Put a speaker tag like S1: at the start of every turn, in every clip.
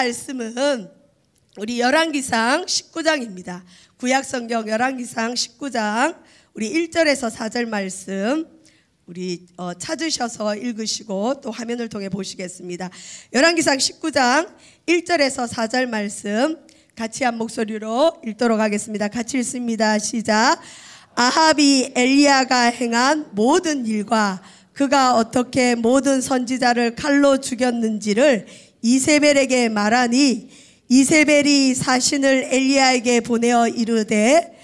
S1: 말씀은 우리 열왕기상 19장입니다. 구약성경 열왕기상 19장 우리 1절에서 4절 말씀 우리 찾으셔서 읽으시고 또 화면을 통해 보시겠습니다. 열왕기상 19장 1절에서 4절 말씀 같이 한 목소리로 읽도록 하겠습니다. 같이 읽습니다. 시작. 아합이 엘리야가 행한 모든 일과 그가 어떻게 모든 선지자를 칼로 죽였는지를 이세벨에게 말하니 이세벨이 사신을 엘리야에게 보내어 이르되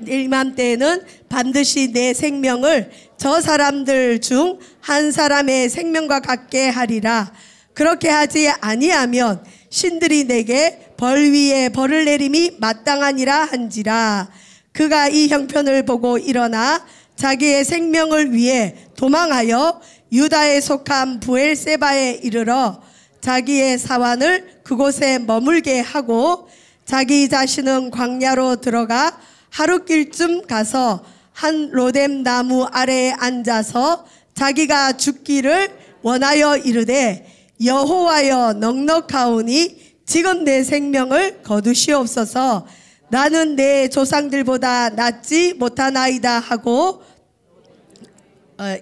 S1: 이맘때에는 반드시 내 생명을 저 사람들 중 한 사람의 생명과 같게 하리라. 그렇게 하지 아니하면 신들이 내게 벌 위에 벌을 내림이 마땅하니라 한지라. 그가 이 형편을 보고 일어나 자기의 생명을 위해 도망하여 유다에 속한 브엘세바에 이르러 자기의 사환을 그곳에 머물게 하고 자기 자신은 광야로 들어가 하룻길쯤 가서 한 로뎀 나무 아래에 앉아서 자기가 죽기를 원하여 이르되 여호와여 넉넉하오니 지금 내 생명을 거두시옵소서. 나는 내 조상들보다 낫지 못하나이다 하고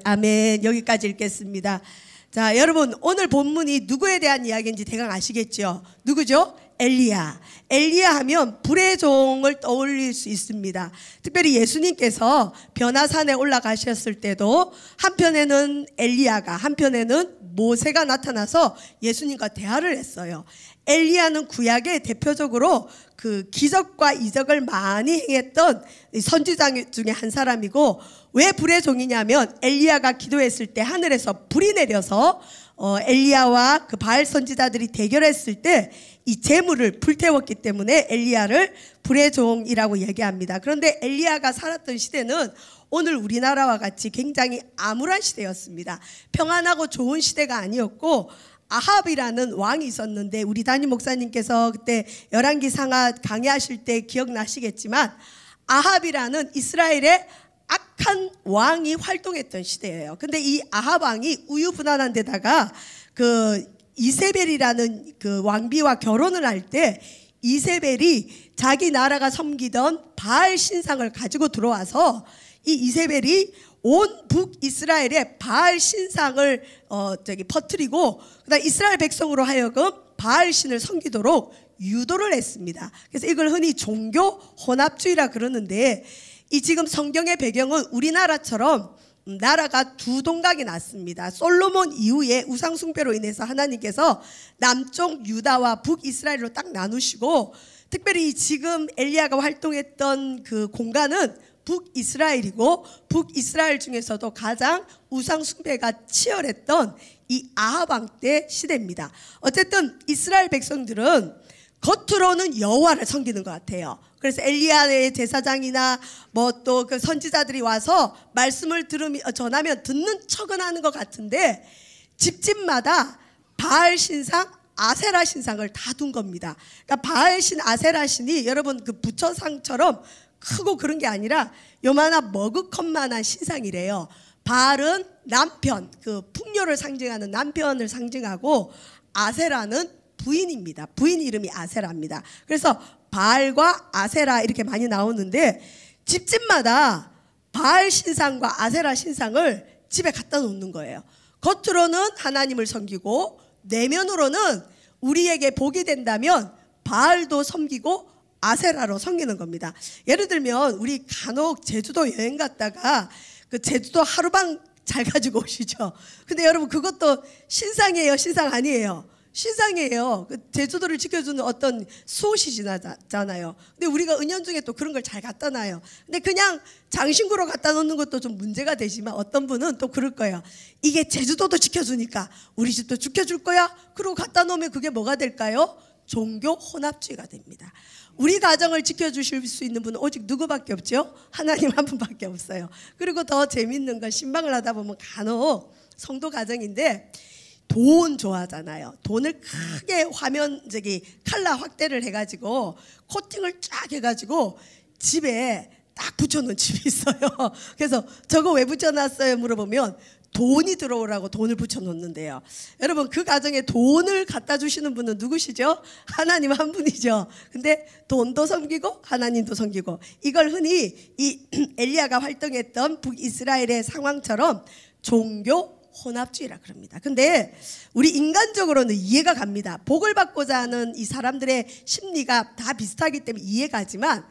S1: 아멘. 여기까지 읽겠습니다. 자, 여러분 오늘 본문이 누구에 대한 이야기인지 대강 아시겠죠? 누구죠? 엘리야. 엘리야 하면 불의 종을 떠올릴 수 있습니다. 특별히 예수님께서 변화산에 올라가셨을 때도 한편에는 엘리야가 한편에는 모세가 나타나서 예수님과 대화를 했어요. 엘리야는 구약에 대표적으로 그 기적과 이적을 많이 행했던 선지자 중에 한 사람이고, 왜 불의 종이냐면 엘리야가 기도했을 때 하늘에서 불이 내려서 엘리야와 그 바알 선지자들이 대결했을 때 이 재물을 불태웠기 때문에 엘리야를 불의 종이라고 얘기합니다. 그런데 엘리야가 살았던 시대는 오늘 우리나라와 같이 굉장히 암울한 시대였습니다. 평안하고 좋은 시대가 아니었고, 아합이라는 왕이 있었는데 우리 담임 목사님께서 그때 열왕기상하 강의하실 때 기억나시겠지만 아합이라는 이스라엘의 악한 왕이 활동했던 시대예요. 근데 이 아합 왕이 우유부단한 데다가 그 이세벨이라는 그 왕비와 결혼을 할 때 이세벨이 자기 나라가 섬기던 바알 신상을 가지고 들어와서 이 이세벨이 온 북이스라엘에 바알 신상을 퍼뜨리고 그다음 이스라엘 백성으로 하여금 바알 신을 섬기도록 유도를 했습니다. 그래서 이걸 흔히 종교 혼합주의라 그러는데, 이 지금 성경의 배경은 우리나라처럼 나라가 두 동강이 났습니다. 솔로몬 이후에 우상숭배로 인해서 하나님께서 남쪽 유다와 북이스라엘로 딱 나누시고, 특별히 지금 엘리야가 활동했던 그 공간은 북이스라엘이고, 북이스라엘 중에서도 가장 우상숭배가 치열했던 이 아합 왕 때 시대입니다. 어쨌든 이스라엘 백성들은 겉으로는 여호와를 섬기는 것 같아요. 그래서 엘리야의 제사장이나 뭐 또 그 선지자들이 와서 말씀을 전하면 듣는 척은 하는 것 같은데, 집집마다 바알 신상, 아세라 신상을 다 둔 겁니다. 그러니까 바알 신, 아세라 신이 여러분 그 부처상처럼 크고 그런 게 아니라 요만한 머그컵만한 신상이래요. 바알은 남편, 그 풍요를 상징하는 남편을 상징하고, 아세라는 부인입니다. 부인 이름이 아세라입니다. 그래서 바알과 아세라 이렇게 많이 나오는데, 집집마다 바알 신상과 아세라 신상을 집에 갖다 놓는 거예요. 겉으로는 하나님을 섬기고 내면으로는 우리에게 복이 된다면 바알도 섬기고 아세라로 섬기는 겁니다. 예를 들면 우리 간혹 제주도 여행 갔다가 그 제주도 하루방 잘 가지고 오시죠. 근데 여러분 그것도 신상이에요, 신상 아니에요? 신상이에요. 그 제주도를 지켜주는 어떤 수호시 지나잖아요. 근데 우리가 은연중에 또 그런 걸 잘 갖다 놔요. 근데 그냥 장신구로 갖다 놓는 것도 좀 문제가 되지만, 어떤 분은 또 그럴 거예요. 이게 제주도도 지켜주니까 우리 집도 지켜줄 거야? 그러고 갖다 놓으면 그게 뭐가 될까요? 종교 혼합주의가 됩니다. 우리 가정을 지켜주실 수 있는 분은 오직 누구밖에 없죠? 하나님 한 분밖에 없어요. 그리고 더 재밌는 건 신방을 하다 보면 간혹 성도 가정인데 돈 좋아하잖아요. 돈을 크게 화면 컬러 확대를 해가지고 코팅을 쫙 해가지고 집에 딱 붙여놓은 집이 있어요. 그래서 저거 왜 붙여놨어요? 물어보면 돈이 들어오라고 돈을 붙여놓는데요. 여러분, 그 가정에 돈을 갖다 주시는 분은 누구시죠? 하나님 한 분이죠. 근데 돈도 섬기고 하나님도 섬기고, 이걸 흔히 이 엘리야가 활동했던 북이스라엘의 상황처럼 종교 혼합주의라 그럽니다. 근데 우리 인간적으로는 이해가 갑니다. 복을 받고자 하는 이 사람들의 심리가 다 비슷하기 때문에 이해가 가지만,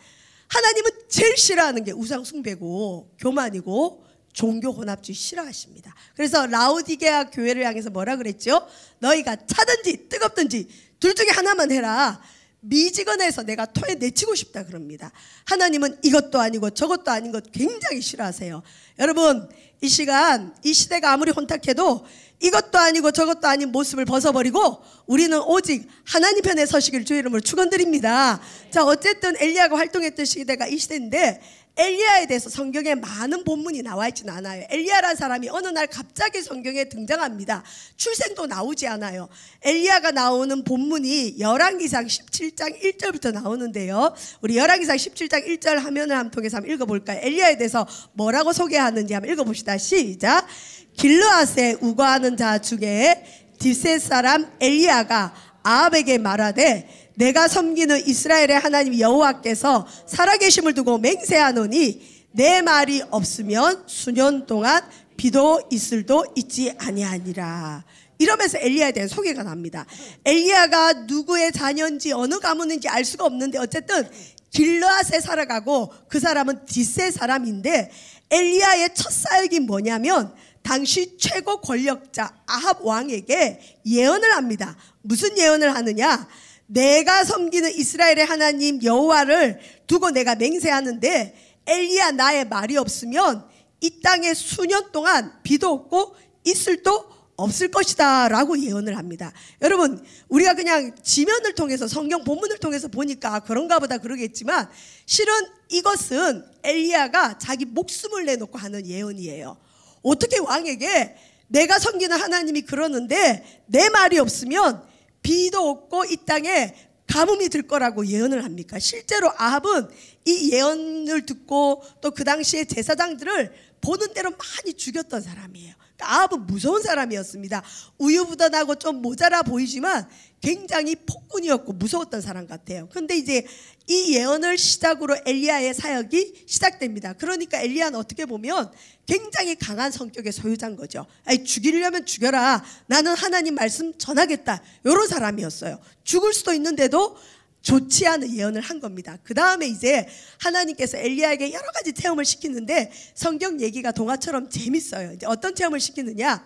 S1: 하나님은 제일 싫어하는 게 우상 숭배고 교만이고 종교 혼합주의 싫어하십니다. 그래서 라오디게아 교회를 향해서 뭐라 그랬죠? 너희가 차든지 뜨겁든지 둘 중에 하나만 해라. 미지근해서 내가 토에 내치고 싶다 그럽니다. 하나님은 이것도 아니고 저것도 아닌 것 굉장히 싫어하세요. 여러분, 이 시간, 이 시대가 아무리 혼탁해도 이것도 아니고 저것도 아닌 모습을 벗어버리고 우리는 오직 하나님 편에 서시길 주의 이름으로 축원드립니다. 자, 어쨌든 엘리야가 활동했던 시대가 이 시대인데, 엘리야에 대해서 성경에 많은 본문이 나와 있지는 않아요. 엘리야라는 사람이 어느 날 갑자기 성경에 등장합니다. 출생도 나오지 않아요. 엘리야가 나오는 본문이 열왕기상 17장 1절부터 나오는데요. 우리 열왕기상 17장 1절 화면을 한번 통해서 한번 읽어볼까요? 엘리야에 대해서 뭐라고 소개하는지 한번 읽어봅시다. 시작. 길르앗에 우거하는 자 중에 딥셋 사람 엘리야가 아합에게 말하되, 내가 섬기는 이스라엘의 하나님 여호와께서 살아계심을 두고 맹세하노니 내 말이 없으면 수년 동안 비도 이슬도 있지 아니하니라. 이러면서 엘리야에 대한 소개가 납니다. 엘리야가 누구의 자녀인지 어느 가문인지 알 수가 없는데, 어쨌든 길르앗에 살아가고 그 사람은 딥셋 사람인데, 엘리야의 첫 사역이 뭐냐면 당시 최고 권력자 아합 왕에게 예언을 합니다. 무슨 예언을 하느냐? 내가 섬기는 이스라엘의 하나님 여호와를 두고 내가 맹세하는데, 엘리야 나의 말이 없으면 이 땅에 수년 동안 비도 없고 이슬도 없을 것이다 라고 예언을 합니다. 여러분, 우리가 그냥 지면을 통해서 성경 본문을 통해서 보니까 그런가 보다 그러겠지만, 실은 이것은 엘리야가 자기 목숨을 내놓고 하는 예언이에요. 어떻게 왕에게 내가 섬기는 하나님이 그러는데 내 말이 없으면 비도 없고 이 땅에 가뭄이 들 거라고 예언을 합니까? 실제로 아합은 이 예언을 듣고 또 그 당시에 제사장들을 보는 대로 많이 죽였던 사람이에요. 아합은 무서운 사람이었습니다. 우유부단하고 좀 모자라 보이지만 굉장히 폭군이었고 무서웠던 사람 같아요. 그런데 이제 이 예언을 시작으로 엘리야의 사역이 시작됩니다. 그러니까 엘리야는 어떻게 보면 굉장히 강한 성격의 소유자인 거죠. 아니, 죽이려면 죽여라. 나는 하나님 말씀 전하겠다. 이런 사람이었어요. 죽을 수도 있는데도 좋지 않은 예언을 한 겁니다. 그 다음에 이제 하나님께서 엘리야에게 여러 가지 체험을 시키는데, 성경 얘기가 동화처럼 재밌어요. 이제 어떤 체험을 시키느냐?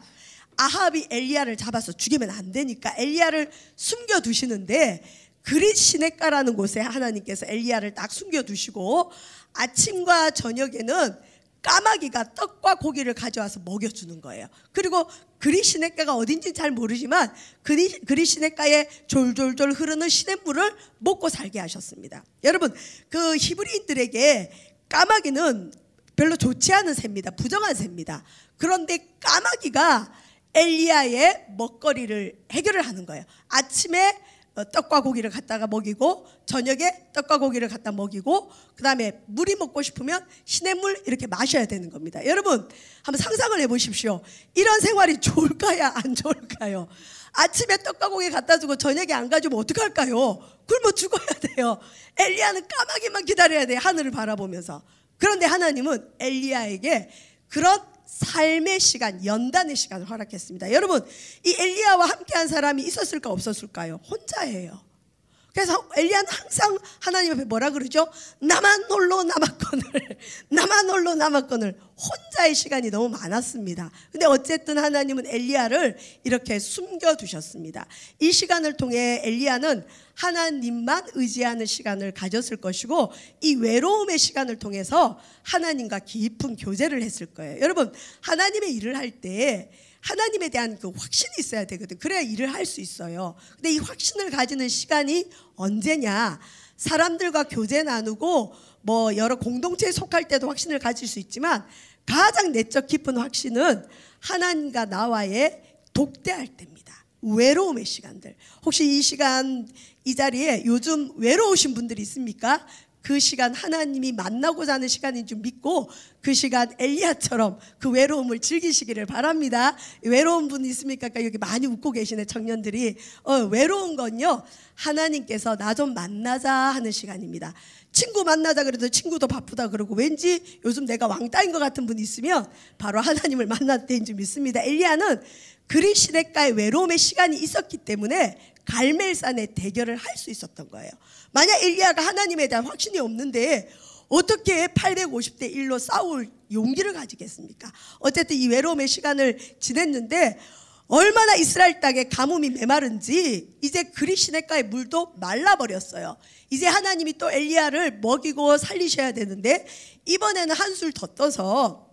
S1: 아합이 엘리야를 잡아서 죽이면 안 되니까 엘리야를 숨겨두시는데, 그릿 시냇가라는 곳에 하나님께서 엘리야를 딱 숨겨두시고 아침과 저녁에는 까마귀가 떡과 고기를 가져와서 먹여주는 거예요. 그리고 그릿 시냇가가 어딘지 잘 모르지만 그릿 시냇가에 졸졸졸 흐르는 시냇물을 먹고 살게 하셨습니다. 여러분, 그 히브리인들에게 까마귀는 별로 좋지 않은 새입니다. 부정한 새입니다. 그런데 까마귀가 엘리야의 먹거리를 해결을 하는 거예요. 아침에 떡과 고기를 갖다가 먹이고, 저녁에 떡과 고기를 갖다 먹이고, 그 다음에 물이 먹고 싶으면 시냇물 이렇게 마셔야 되는 겁니다. 여러분, 한번 상상을 해보십시오. 이런 생활이 좋을까요? 안 좋을까요? 아침에 떡과 고기 갖다 주고 저녁에 안 가주면 어떡할까요? 굶어 죽어야 돼요. 엘리야는 까마귀만 기다려야 돼요. 하늘을 바라보면서. 그런데 하나님은 엘리야에게 그런 삶의 시간, 연단의 시간을 허락했습니다. 여러분, 이 엘리야와 함께한 사람이 있었을까 없었을까요? 혼자예요. 그래서 엘리야는 항상 하나님 앞에 뭐라 그러죠? 나만 홀로 남았거늘, 나만 홀로 남았거늘. 혼자의 시간이 너무 많았습니다. 근데 어쨌든 하나님은 엘리야를 이렇게 숨겨두셨습니다. 이 시간을 통해 엘리야는 하나님만 의지하는 시간을 가졌을 것이고, 이 외로움의 시간을 통해서 하나님과 깊은 교제를 했을 거예요. 여러분, 하나님의 일을 할 때 하나님에 대한 그 확신이 있어야 되거든. 그래야 일을 할 수 있어요. 근데 이 확신을 가지는 시간이 언제냐? 사람들과 교제 나누고 뭐 여러 공동체에 속할 때도 확신을 가질 수 있지만, 가장 내적 깊은 확신은 하나님과 나와의 독대할 때입니다. 외로움의 시간들. 혹시 이 시간 이 자리에 요즘 외로우신 분들이 있습니까? 그 시간 하나님이 만나고자 하는 시간인 줄 믿고 그 시간 엘리야처럼 그 외로움을 즐기시기를 바랍니다. 외로운 분 있습니까? 여기 많이 웃고 계시네, 청년들이. 외로운 건요, 하나님께서 나 좀 만나자 하는 시간입니다. 친구 만나자 그래도 친구도 바쁘다 그러고, 왠지 요즘 내가 왕따인 것 같은 분 있으면 바로 하나님을 만날 때인 줄 믿습니다. 엘리야는 그리 시냇가에 외로움의 시간이 있었기 때문에 갈멜산의 대결을 할 수 있었던 거예요. 만약 엘리야가 하나님에 대한 확신이 없는데 어떻게 850대 1로 싸울 용기를 가지겠습니까? 어쨌든 이 외로움의 시간을 지냈는데 얼마나 이스라엘 땅에 가뭄이 메마른지 이제 그리 시냇가의 물도 말라버렸어요. 이제 하나님이 또 엘리야를 먹이고 살리셔야 되는데 이번에는 한술 더 떠서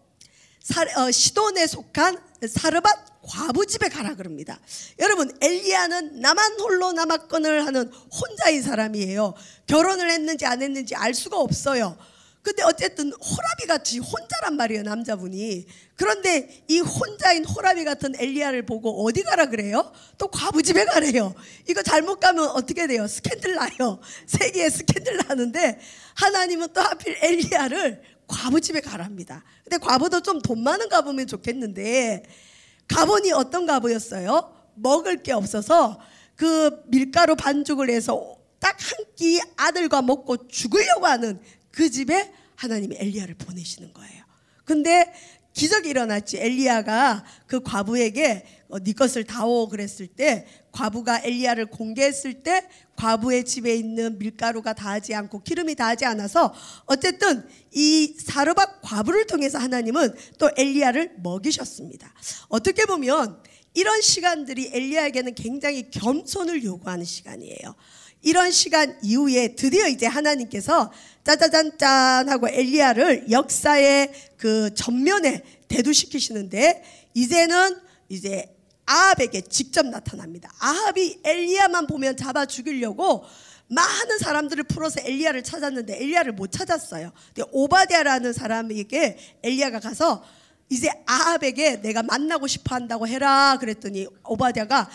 S1: 시돈에 속한 사르밧 과부 집에 가라 그럽니다. 여러분, 엘리야는 나만 홀로 남았건을 하는 혼자인 사람이에요. 결혼을 했는지 안 했는지 알 수가 없어요. 근데 어쨌든 호라비 같이 혼자란 말이에요, 남자분이. 그런데 이 혼자인 호라비 같은 엘리야를 보고 어디 가라 그래요? 또 과부 집에 가래요. 이거 잘못 가면 어떻게 돼요? 스캔들 나요. 세계에 스캔들 나는데 하나님은 또 하필 엘리야를 과부 집에 가랍니다. 근데 과부도 좀 돈 많은 과부면 좋겠는데 가보니 어떤 과부였어요? 먹을 게 없어서 그 밀가루 반죽을 해서 딱 한 끼 아들과 먹고 죽으려고 하는 그 집에 하나님이 엘리야를 보내시는 거예요. 근데 기적이 일어났지. 엘리야가 그 과부에게 네 것을 다오 그랬을 때 과부가 엘리야를 공개했을 때 과부의 집에 있는 밀가루가 다하지 않고 기름이 다하지 않아서 어쨌든 이 사르밧 과부를 통해서 하나님은 또 엘리야를 먹이셨습니다. 어떻게 보면 이런 시간들이 엘리야에게는 굉장히 겸손을 요구하는 시간이에요. 이런 시간 이후에 드디어 이제 하나님께서 짜자잔짠 하고 엘리야를 역사의 그 전면에 대두시키시는데 이제는 이제 아합에게 직접 나타납니다. 아합이 엘리야만 보면 잡아 죽이려고 많은 사람들을 풀어서 엘리야를 찾았는데 엘리야를 못 찾았어요. 근데 오바댜라는 사람에게 엘리야가 가서 이제 아합에게 내가 만나고 싶어 한다고 해라 그랬더니 오바댜가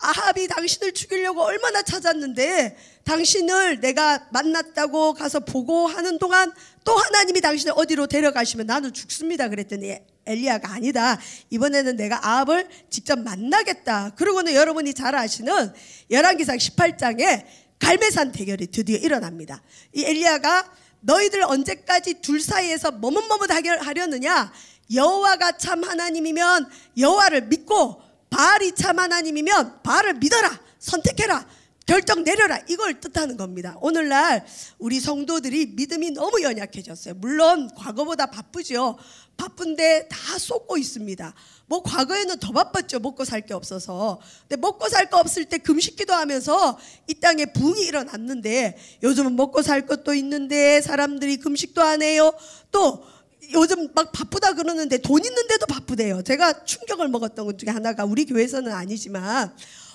S1: 아합이 당신을 죽이려고 얼마나 찾았는데 당신을 내가 만났다고 가서 보고 하는 동안 또 하나님이 당신을 어디로 데려가시면 나는 죽습니다 그랬더니 엘리야가 아니다. 이번에는 내가 아합을 직접 만나겠다. 그러고는 여러분이 잘 아시는 열왕기상 18장에 갈멜산 대결이 드디어 일어납니다. 이 엘리야가 너희들 언제까지 둘 사이에서 머뭇머뭇하려느냐? 여호와가 참 하나님이면 여호와를 믿고 바알이 참 하나님이면 바알을 믿어라. 선택해라. 결정 내려라. 이걸 뜻하는 겁니다. 오늘날 우리 성도들이 믿음이 너무 연약해졌어요. 물론 과거보다 바쁘죠. 바쁜데 다 쏟고 있습니다. 뭐 과거에는 더 바빴죠. 먹고 살 게 없어서. 근데 먹고 살 거 없을 때 금식기도 하면서 이 땅에 붕이 일어났는데 요즘은 먹고 살 것도 있는데 사람들이 금식도 안 해요. 또 요즘 막 바쁘다 그러는데 돈 있는데도 바쁘대요. 제가 충격을 먹었던 것 중에 하나가 우리 교회에서는 아니지만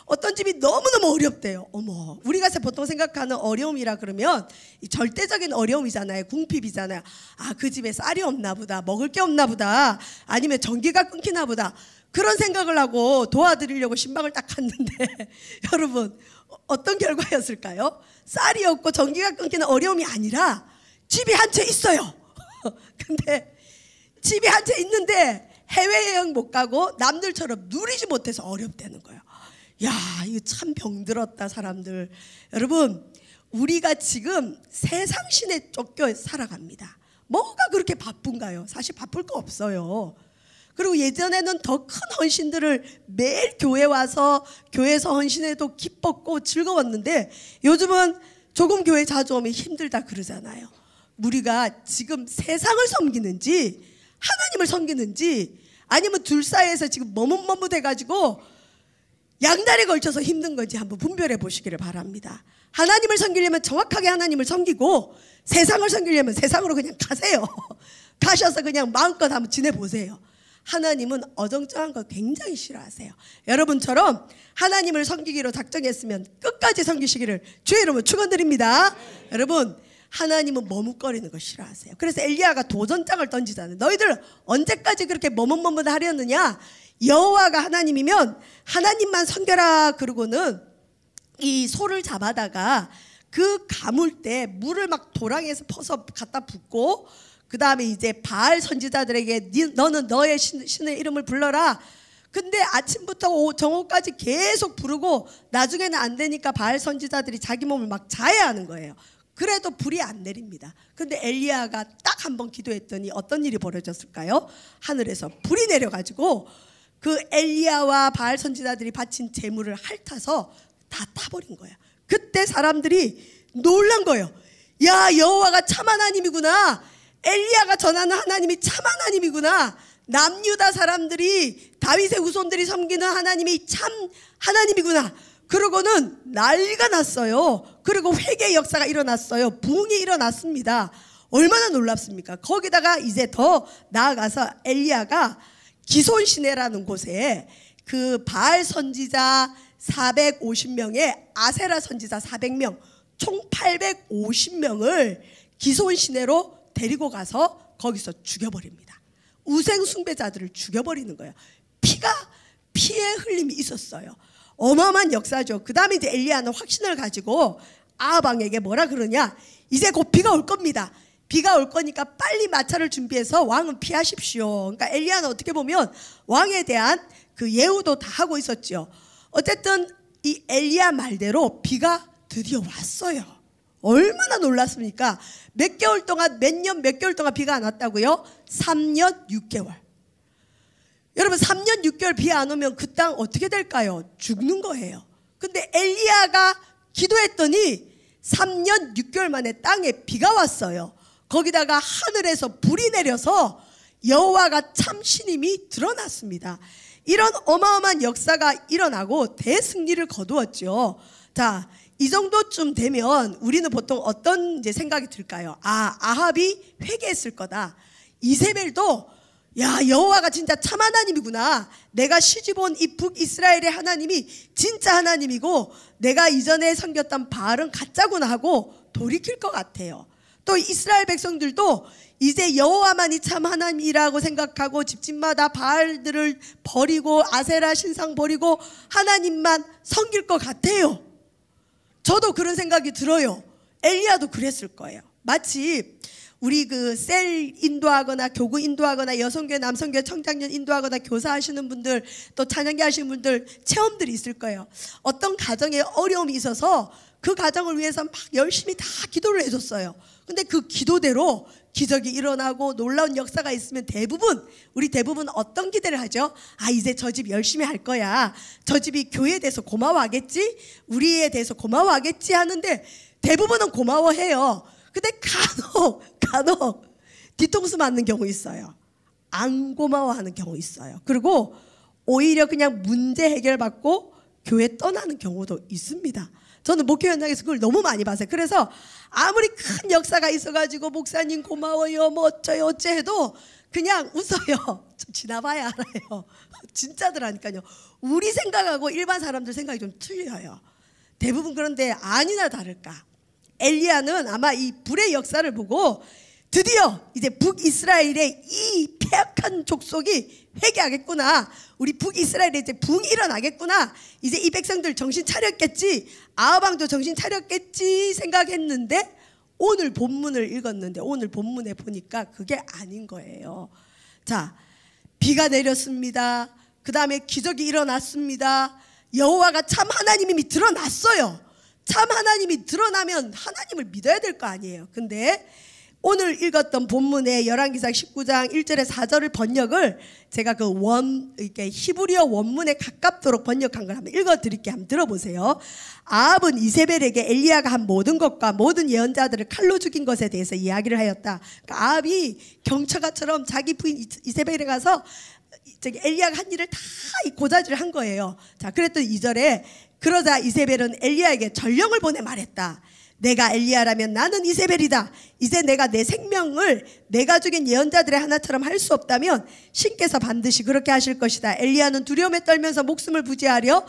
S1: 어떤 집이 너무너무 어렵대요. 어머, 우리가 보통 생각하는 어려움이라 그러면 이 절대적인 어려움이잖아요. 궁핍이잖아요. 아, 그 집에 쌀이 없나 보다. 먹을 게 없나 보다. 아니면 전기가 끊기나 보다. 그런 생각을 하고 도와드리려고 신방을 딱 갔는데 여러분 어떤 결과였을까요? 쌀이 없고 전기가 끊기는 어려움이 아니라 집이 한 채 있어요. 근데 집이 한 채 있는데 해외여행 못 가고 남들처럼 누리지 못해서 어렵다는 거예요. 야, 이거 참 병들었다 사람들. 여러분, 우리가 지금 세상 신에 쫓겨 살아갑니다. 뭐가 그렇게 바쁜가요? 사실 바쁠 거 없어요. 그리고 예전에는 더 큰 헌신들을 매일 교회 와서 교회에서 헌신해도 기뻤고 즐거웠는데 요즘은 조금 교회 자주 오면 힘들다 그러잖아요. 우리가 지금 세상을 섬기는지 하나님을 섬기는지 아니면 둘 사이에서 지금 머뭇머뭇해가지고 양다리에 걸쳐서 힘든 건지 한번 분별해 보시기를 바랍니다. 하나님을 섬기려면 정확하게 하나님을 섬기고 세상을 섬기려면 세상으로 그냥 가세요. 가셔서 그냥 마음껏 한번 지내보세요. 하나님은 어정쩡한 거 굉장히 싫어하세요. 여러분처럼 하나님을 섬기기로 작정했으면 끝까지 섬기시기를 주의 이름으로 축원드립니다. 여러분, 하나님은 머뭇거리는 거 싫어하세요. 그래서 엘리야가 도전장을 던지잖아요. 너희들 언제까지 그렇게 머뭇머뭇 하려느냐? 여호와가 하나님이면 하나님만 섬겨라. 그러고는 이 소를 잡아다가 그 가물 때 물을 막 도랑에서 퍼서 갖다 붓고, 그 다음에 이제 바알 선지자들에게 너는 너의 신의 이름을 불러라. 근데 아침부터 정오까지 계속 부르고 나중에는 안 되니까 바알 선지자들이 자기 몸을 막 자해하는 거예요. 그래도 불이 안 내립니다. 근데 엘리야가 딱 한 번 기도했더니 어떤 일이 벌어졌을까요? 하늘에서 불이 내려가지고 그 엘리야와 바알 선지자들이 바친 제물을 핥아서 다 타버린 거예요. 그때 사람들이 놀란 거예요. 야, 여호와가 참 하나님이구나. 엘리야가 전하는 하나님이 참 하나님이구나. 남유다 사람들이, 다윗의 후손들이 섬기는 하나님이 참 하나님이구나. 그러고는 난리가 났어요. 그리고 회개의 역사가 일어났어요. 부흥이 일어났습니다. 얼마나 놀랍습니까? 거기다가 이제 더 나아가서 엘리야가 기손 시내라는 곳에 그 바알 선지자 450명에 아세라 선지자 400명, 총 850명을 기손 시내로 데리고 가서 거기서 죽여버립니다. 우생 숭배자들을 죽여버리는 거예요. 피의 흘림이 있었어요. 어마어마한 역사죠. 그 다음에 이제 엘리야는 확신을 가지고 아합 왕에게 뭐라 그러냐, 이제 곧 비가 올 겁니다. 비가 올 거니까 빨리 마차를 준비해서 왕은 피하십시오. 그러니까 엘리야는 어떻게 보면 왕에 대한 그 예우도 다 하고 있었죠. 어쨌든 이 엘리야 말대로 비가 드디어 왔어요. 얼마나 놀랐습니까? 몇 개월 동안, 몇 개월 동안 비가 안 왔다고요? 3년 6개월. 여러분, 3년 6개월 비 안 오면 그 땅 어떻게 될까요? 죽는 거예요. 근데 엘리야가 기도했더니 3년 6개월 만에 땅에 비가 왔어요. 거기다가 하늘에서 불이 내려서 여호와가 참 신임이 드러났습니다. 이런 어마어마한 역사가 일어나고 대승리를 거두었죠. 자, 이 정도쯤 되면 우리는 보통 어떤 이제 생각이 들까요? 아합이 회개했을 거다. 이세벨도 야, 여호와가 진짜 참 하나님이구나. 내가 시집온 이 북이스라엘의 하나님이 진짜 하나님이고 내가 이전에 섬겼던 바알은 가짜구나 하고 돌이킬 것 같아요. 또 이스라엘 백성들도 이제 여호와만이 참 하나님이라고 생각하고 집집마다 바알들을 버리고 아세라 신상 버리고 하나님만 섬길 것 같아요. 저도 그런 생각이 들어요. 엘리야도 그랬을 거예요. 마치 우리 그 셀 인도하거나 교구 인도하거나 여성교회 남성교회 청장년 인도하거나 교사하시는 분들 또 찬양계 하시는 분들 체험들이 있을 거예요. 어떤 가정에 어려움이 있어서 그 가정을 위해서 막 열심히 다 기도를 해줬어요. 근데 그 기도대로 기적이 일어나고 놀라운 역사가 있으면 우리 대부분 어떤 기대를 하죠? 이제 저 집 열심히 할 거야. 저 집이 교회에 대해서 고마워하겠지? 우리에 대해서 고마워하겠지? 하는데 대부분은 고마워해요. 근데 간혹 뒤통수 맞는 경우 있어요. 안 고마워하는 경우 있어요. 그리고 오히려 그냥 문제 해결받고 교회 떠나는 경우도 있습니다. 저는 목회 현장에서 그걸 너무 많이 봤어요. 그래서 아무리 큰 역사가 있어가지고 목사님 고마워요 뭐 어쩌요 어째 해도 그냥 웃어요. 좀 지나봐야 알아요. 진짜더라니까요. 우리 생각하고 일반 사람들 생각이 좀 틀려요. 대부분. 그런데 아니나 다를까 엘리야는 아마 이 불의 역사를 보고 드디어 이제 북이스라엘의 이 폐악한 족속이 회개하겠구나. 우리 북이스라엘에 이제 붕이 일어나겠구나. 이제 이 백성들 정신 차렸겠지. 아합 왕도 정신 차렸겠지 생각했는데 오늘 본문을 읽었는데 오늘 본문에 보니까 그게 아닌 거예요. 자, 비가 내렸습니다. 그 다음에 기적이 일어났습니다. 여호와가 참 하나님이 드러났어요. 참 하나님이 드러나면 하나님을 믿어야 될 거 아니에요. 근데 오늘 읽었던 본문의 열왕기상 19장 1절에 4절을 번역을 제가 이렇게 히브리어 원문에 가깝도록 번역한 걸 한번 읽어드릴게요. 한번 들어보세요. 아합은 이세벨에게 엘리야가 한 모든 것과 모든 예언자들을 칼로 죽인 것에 대해서 이야기를 하였다. 그러니까 아합이 경처가처럼 자기 부인 이세벨에 가서 엘리야가 한 일을 다 고자질을 한 거예요. 자, 그랬더니 2절에 그러자 이세벨은 엘리야에게 전령을 보내 말했다. 내가 엘리야라면 나는 이세벨이다. 이제 내가 내 생명을 내가 죽인 예언자들의 하나처럼 할 수 없다면 신께서 반드시 그렇게 하실 것이다. 엘리야는 두려움에 떨면서 목숨을 부지하려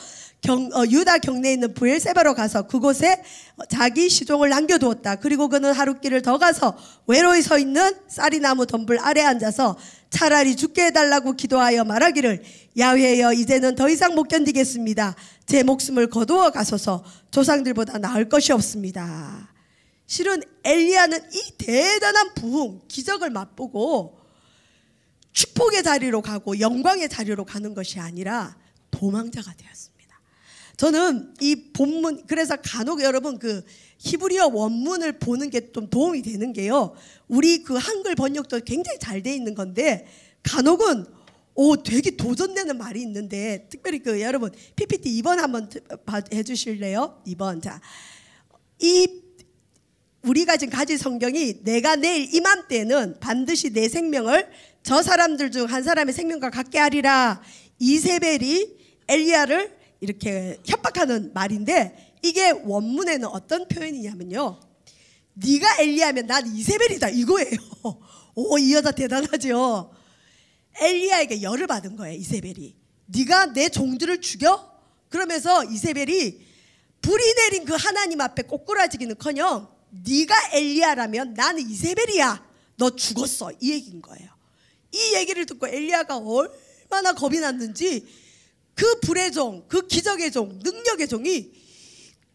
S1: 유다 경내에 있는 브엘세바로 가서 그곳에 자기 시종을 남겨두었다. 그리고 그는 하룻길을 더 가서 외로이 서 있는 쌀이나무 덤불 아래 앉아서 차라리 죽게 해달라고 기도하여 말하기를 야훼여 이제는 더 이상 못 견디겠습니다. 제 목숨을 거두어 가소서. 조상들보다 나을 것이 없습니다. 실은 엘리야는 이 대단한 부흥, 기적을 맛보고 축복의 자리로 가고 영광의 자리로 가는 것이 아니라 도망자가 되었습니다. 저는 이 본문, 그래서 간혹 여러분 그 히브리어 원문을 보는 게 좀 도움이 되는 게요, 우리 그 한글 번역도 굉장히 잘 돼 있는 건데 간혹은 되게 도전되는 말이 있는데, 특별히 그 여러분 PPT 2번 한번 해주실래요? 2번. 자, 우리가 지금 가진 성경이 내가 내일 이맘때는 반드시 내 생명을 저 사람들 중 한 사람의 생명과 같게 하리라. 이세벨이 엘리야를 이렇게 협박하는 말인데, 이게 원문에는 어떤 표현이냐면요, 네가 엘리야면 난 이세벨이다 이거예요. 이 여자 대단하죠. 엘리야에게 열을 받은 거예요. 이세벨이 네가 내 종들을 죽여? 그러면서 이세벨이 불이 내린 그 하나님 앞에 꼬꾸라지기는커녕 네가 엘리야라면 나는 이세벨이야, 너 죽었어, 이 얘기인 거예요. 이 얘기를 듣고 엘리야가 얼마나 겁이 났는지 그 불의 종, 그 기적의 종, 능력의 종이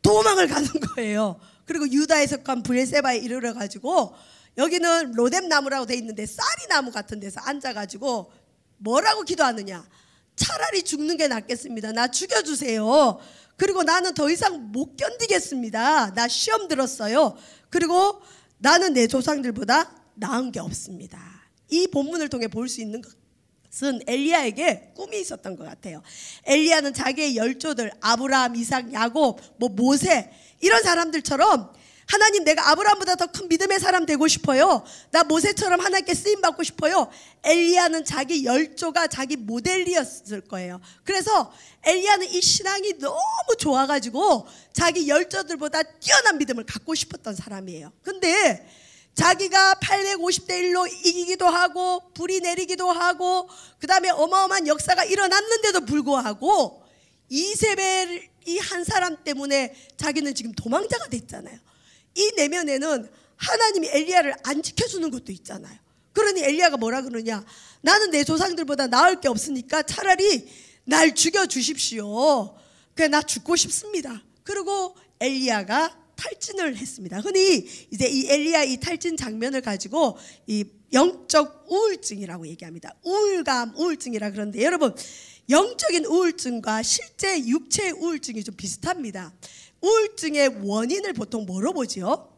S1: 도망을 가는 거예요. 그리고 유다에 속한 브엘세바에 이르러 가지고, 여기는 로뎀 나무라고 돼 있는데 쌀이 나무 같은 데서 앉아가지고 뭐라고 기도하느냐, 차라리 죽는 게 낫겠습니다, 나 죽여주세요. 그리고 나는 더 이상 못 견디겠습니다, 나 시험 들었어요. 그리고 나는 내 조상들보다 나은 게 없습니다. 이 본문을 통해 볼 수 있는 것은 엘리야에게 꿈이 있었던 것 같아요. 엘리야는 자기의 열조들 아브라함, 이삭, 야곱, 모세 이런 사람들처럼 하나님, 내가 아브라함보다 더 큰 믿음의 사람 되고 싶어요, 나 모세처럼 하나님께 쓰임받고 싶어요. 엘리야는 자기 열조가 자기 모델이었을 거예요. 그래서 엘리야는 이 신앙이 너무 좋아가지고 자기 열조들보다 뛰어난 믿음을 갖고 싶었던 사람이에요. 근데 자기가 850대 1로 이기기도 하고 불이 내리기도 하고 그 다음에 어마어마한 역사가 일어났는데도 불구하고 이세벨이 한 사람 때문에 자기는 지금 도망자가 됐잖아요. 이 내면에는 하나님이 엘리야를 안 지켜주는 것도 있잖아요. 그러니 엘리야가 뭐라 그러냐, 나는 내 조상들보다 나을 게 없으니까 차라리 날 죽여주십시오, 그래 나 죽고 싶습니다. 그리고 엘리야가 탈진을 했습니다. 흔히 이제 이 엘리야 이 탈진 장면을 가지고 이 영적 우울증이라고 얘기합니다. 우울감, 우울증이라 그러는데, 여러분 영적인 우울증과 실제 육체의 우울증이 좀 비슷합니다. 우울증의 원인을 보통 뭐로 보죠?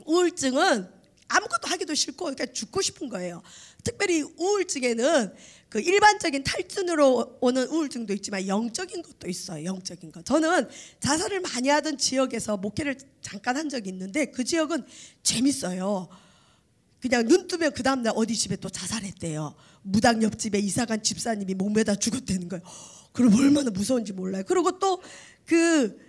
S1: 우울증은 아무것도 하기도 싫고 그러니까 죽고 싶은 거예요. 특별히 우울증에는 그 일반적인 탈진으로 오는 우울증도 있지만 영적인 것도 있어요. 영적인 것. 저는 자살을 많이 하던 지역에서 목회를 잠깐 한 적이 있는데, 그 지역은 재밌어요. 그냥 눈 뜨면 그 다음날 어디 집에 또 자살했대요. 무당 옆집에 이사간 집사님이 목매다 죽었다는 거예요. 그럼 얼마나 무서운지 몰라요. 그리고 또 그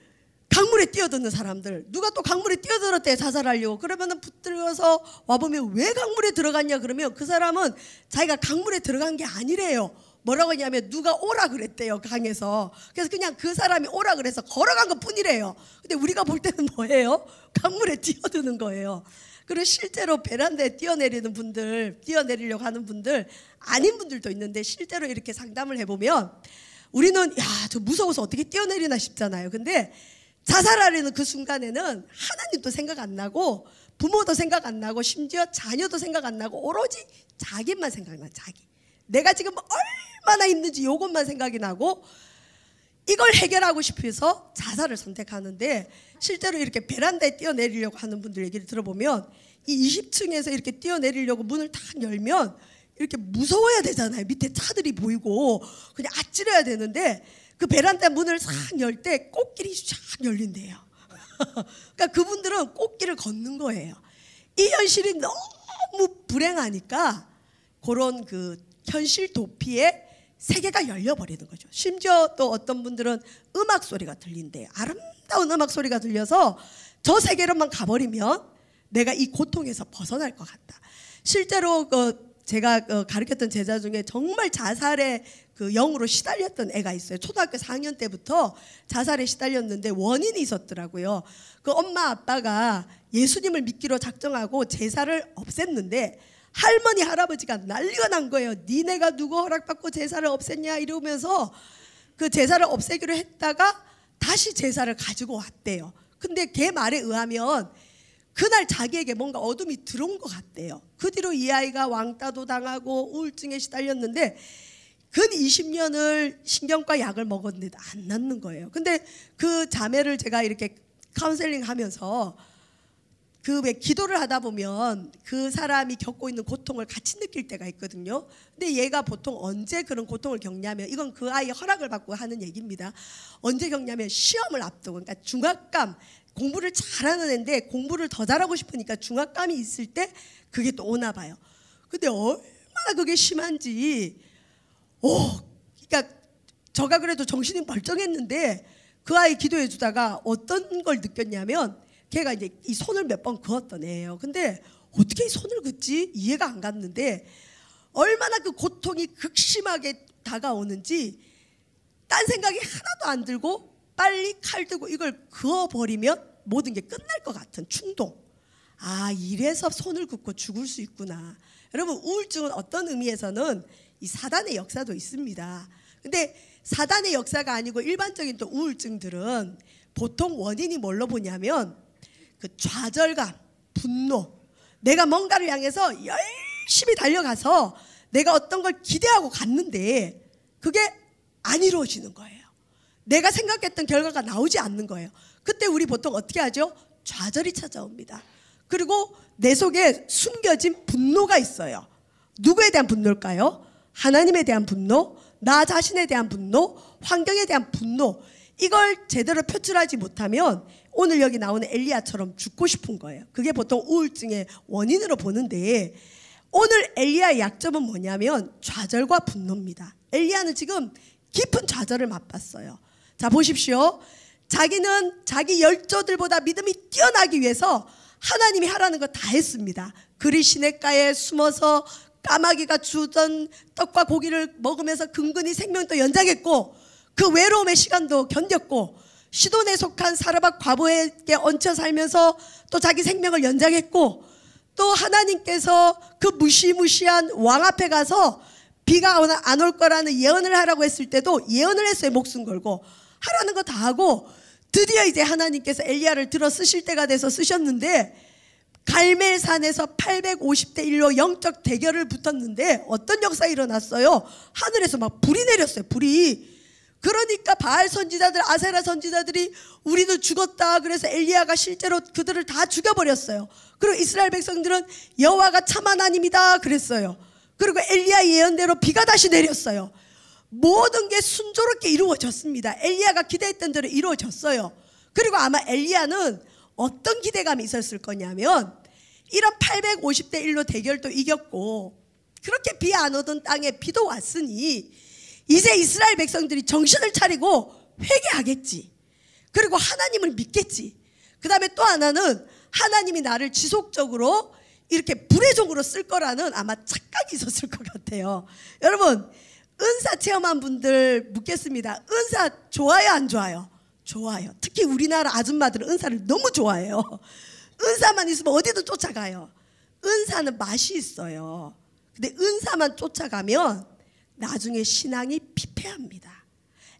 S1: 강물에 뛰어드는 사람들, 누가 또 강물에 뛰어들었대 자살하려고. 그러면은 붙들어서 와보면 왜 강물에 들어갔냐 그러면 그 사람은 자기가 강물에 들어간 게 아니래요. 뭐라고 하냐면 누가 오라 그랬대요, 강에서. 그래서 그냥 그 사람이 오라 그래서 걸어간 것 뿐이래요. 근데 우리가 볼 때는 뭐예요? 강물에 뛰어드는 거예요. 그리고 실제로 베란다에 뛰어내리는 분들, 뛰어내리려고 하는 분들, 아닌 분들도 있는데 실제로 이렇게 상담을 해보면 우리는 저 무서워서 어떻게 뛰어내리나 싶잖아요. 근데 자살하려는 그 순간에는 하나님도 생각 안 나고 부모도 생각 안 나고 심지어 자녀도 생각 안 나고 오로지 자기만 생각나. 자기, 내가 지금 얼마나 힘든지 이것만 생각이 나고 이걸 해결하고 싶어서 자살을 선택하는데, 실제로 이렇게 베란다에 뛰어내리려고 하는 분들 얘기를 들어보면 이 20층에서 이렇게 뛰어내리려고 문을 딱 열면 이렇게 무서워야 되잖아요. 밑에 차들이 보이고 그냥 아찔해야 되는데 그 베란다 문을 싹 열 때 꽃길이 쫙 열린대요. 그러니까 그분들은 꽃길을 걷는 거예요. 이 현실이 너무 불행하니까 그런 그 현실 도피에 세계가 열려버리는 거죠. 심지어 또 어떤 분들은 음악 소리가 들린대요. 아름다운 음악 소리가 들려서 저 세계로만 가버리면 내가 이 고통에서 벗어날 것 같다. 실제로 제가 가르쳤던 제자 중에 정말 자살의 그 영으로 시달렸던 애가 있어요. 초등학교 4학년 때부터 자살에 시달렸는데 원인이 있었더라고요. 그 엄마 아빠가 예수님을 믿기로 작정하고 제사를 없앴는데 할머니 할아버지가 난리가 난 거예요. 니네가 누구 허락받고 제사를 없앴냐 이러면서 그 제사를 없애기로 했다가 다시 제사를 가지고 왔대요. 근데 걔 말에 의하면 그날 자기에게 뭔가 어둠이 들어온 것 같대요. 그 뒤로 이 아이가 왕따도 당하고 우울증에 시달렸는데 근 20년을 신경과 약을 먹었는데 안 낫는 거예요. 근데 그 자매를 제가 이렇게 카운셀링 하면서 그 왜 기도를 하다 보면 그 사람이 겪고 있는 고통을 같이 느낄 때가 있거든요. 근데 얘가 보통 언제 그런 고통을 겪냐면, 이건 그 아이의 허락을 받고 하는 얘기입니다. 언제 겪냐면 시험을 앞두고, 그러니까 중압감, 공부를 잘하는 애인데 공부를 더 잘하고 싶으니까 중압감이 있을 때 그게 또 오나 봐요. 근데 얼마나 그게 심한지, 그러니까 저가 그래도 정신이 멀쩡했는데 그 아이 기도해 주다가 어떤 걸 느꼈냐면, 걔가 이제 이 손을 몇 번 그었던 애예요. 근데 어떻게 이 손을 긋지? 이해가 안 갔는데 얼마나 그 고통이 극심하게 다가오는지 딴 생각이 하나도 안 들고 빨리 칼 들고 이걸 그어버리면 모든 게 끝날 것 같은 충동. 아, 이래서 손을 긋고 죽을 수 있구나. 여러분, 우울증은 어떤 의미에서는 이 사단의 역사도 있습니다. 근데 사단의 역사가 아니고 일반적인 또 우울증들은 보통 원인이 뭘로 보냐면 그 좌절감, 분노, 내가 뭔가를 향해서 열심히 달려가서 내가 어떤 걸 기대하고 갔는데 그게 안 이루어지는 거예요. 내가 생각했던 결과가 나오지 않는 거예요. 그때 우리 보통 어떻게 하죠? 좌절이 찾아옵니다. 그리고 내 속에 숨겨진 분노가 있어요. 누구에 대한 분노일까요? 하나님에 대한 분노, 나 자신에 대한 분노, 환경에 대한 분노. 이걸 제대로 표출하지 못하면 오늘 여기 나오는 엘리야처럼 죽고 싶은 거예요. 그게 보통 우울증의 원인으로 보는데, 오늘 엘리야의 약점은 뭐냐면 좌절과 분노입니다. 엘리야는 지금 깊은 좌절을 맛봤어요. 자, 보십시오. 자기는 자기 열조들보다 믿음이 뛰어나기 위해서 하나님이 하라는 거 다 했습니다. 그리 시냇가에 숨어서 까마귀가 주던 떡과 고기를 먹으면서 근근히 생명도 연장했고, 그 외로움의 시간도 견뎠고, 시돈에 속한 사르밧 과부에게 얹혀 살면서 또 자기 생명을 연장했고, 또 하나님께서 그 무시무시한 왕 앞에 가서 비가 안 올 거라는 예언을 하라고 했을 때도 예언을 했어요. 목숨 걸고 하라는 거 다 하고, 드디어 이제 하나님께서 엘리야를 들어 쓰실 때가 돼서 쓰셨는데, 갈멜산에서 850대 1로 영적 대결을 붙었는데 어떤 역사가 일어났어요? 하늘에서 막 불이 내렸어요. 불이. 그러니까 바알 선지자들, 아세라 선지자들이 우리도 죽었다. 그래서 엘리야가 실제로 그들을 다 죽여버렸어요. 그리고 이스라엘 백성들은 여호와가 참 하나님이다 그랬어요. 그리고 엘리야 예언대로 비가 다시 내렸어요. 모든 게 순조롭게 이루어졌습니다. 엘리야가 기대했던 대로 이루어졌어요. 그리고 아마 엘리야는 어떤 기대감이 있었을 거냐면, 이런 850대 1로 대결도 이겼고 그렇게 비 안 오던 땅에 비도 왔으니 이제 이스라엘 백성들이 정신을 차리고 회개하겠지. 그리고 하나님을 믿겠지. 그 다음에 또 하나는 하나님이 나를 지속적으로 이렇게 불의 종으로 쓸 거라는 아마 착각이 있었을 것 같아요. 여러분, 은사 체험한 분들 묻겠습니다. 은사 좋아요, 안 좋아요? 좋아요. 특히 우리나라 아줌마들은 은사를 너무 좋아해요. 은사만 있으면 어디든 쫓아가요. 은사는 맛이 있어요. 근데 은사만 쫓아가면 나중에 신앙이 피폐합니다.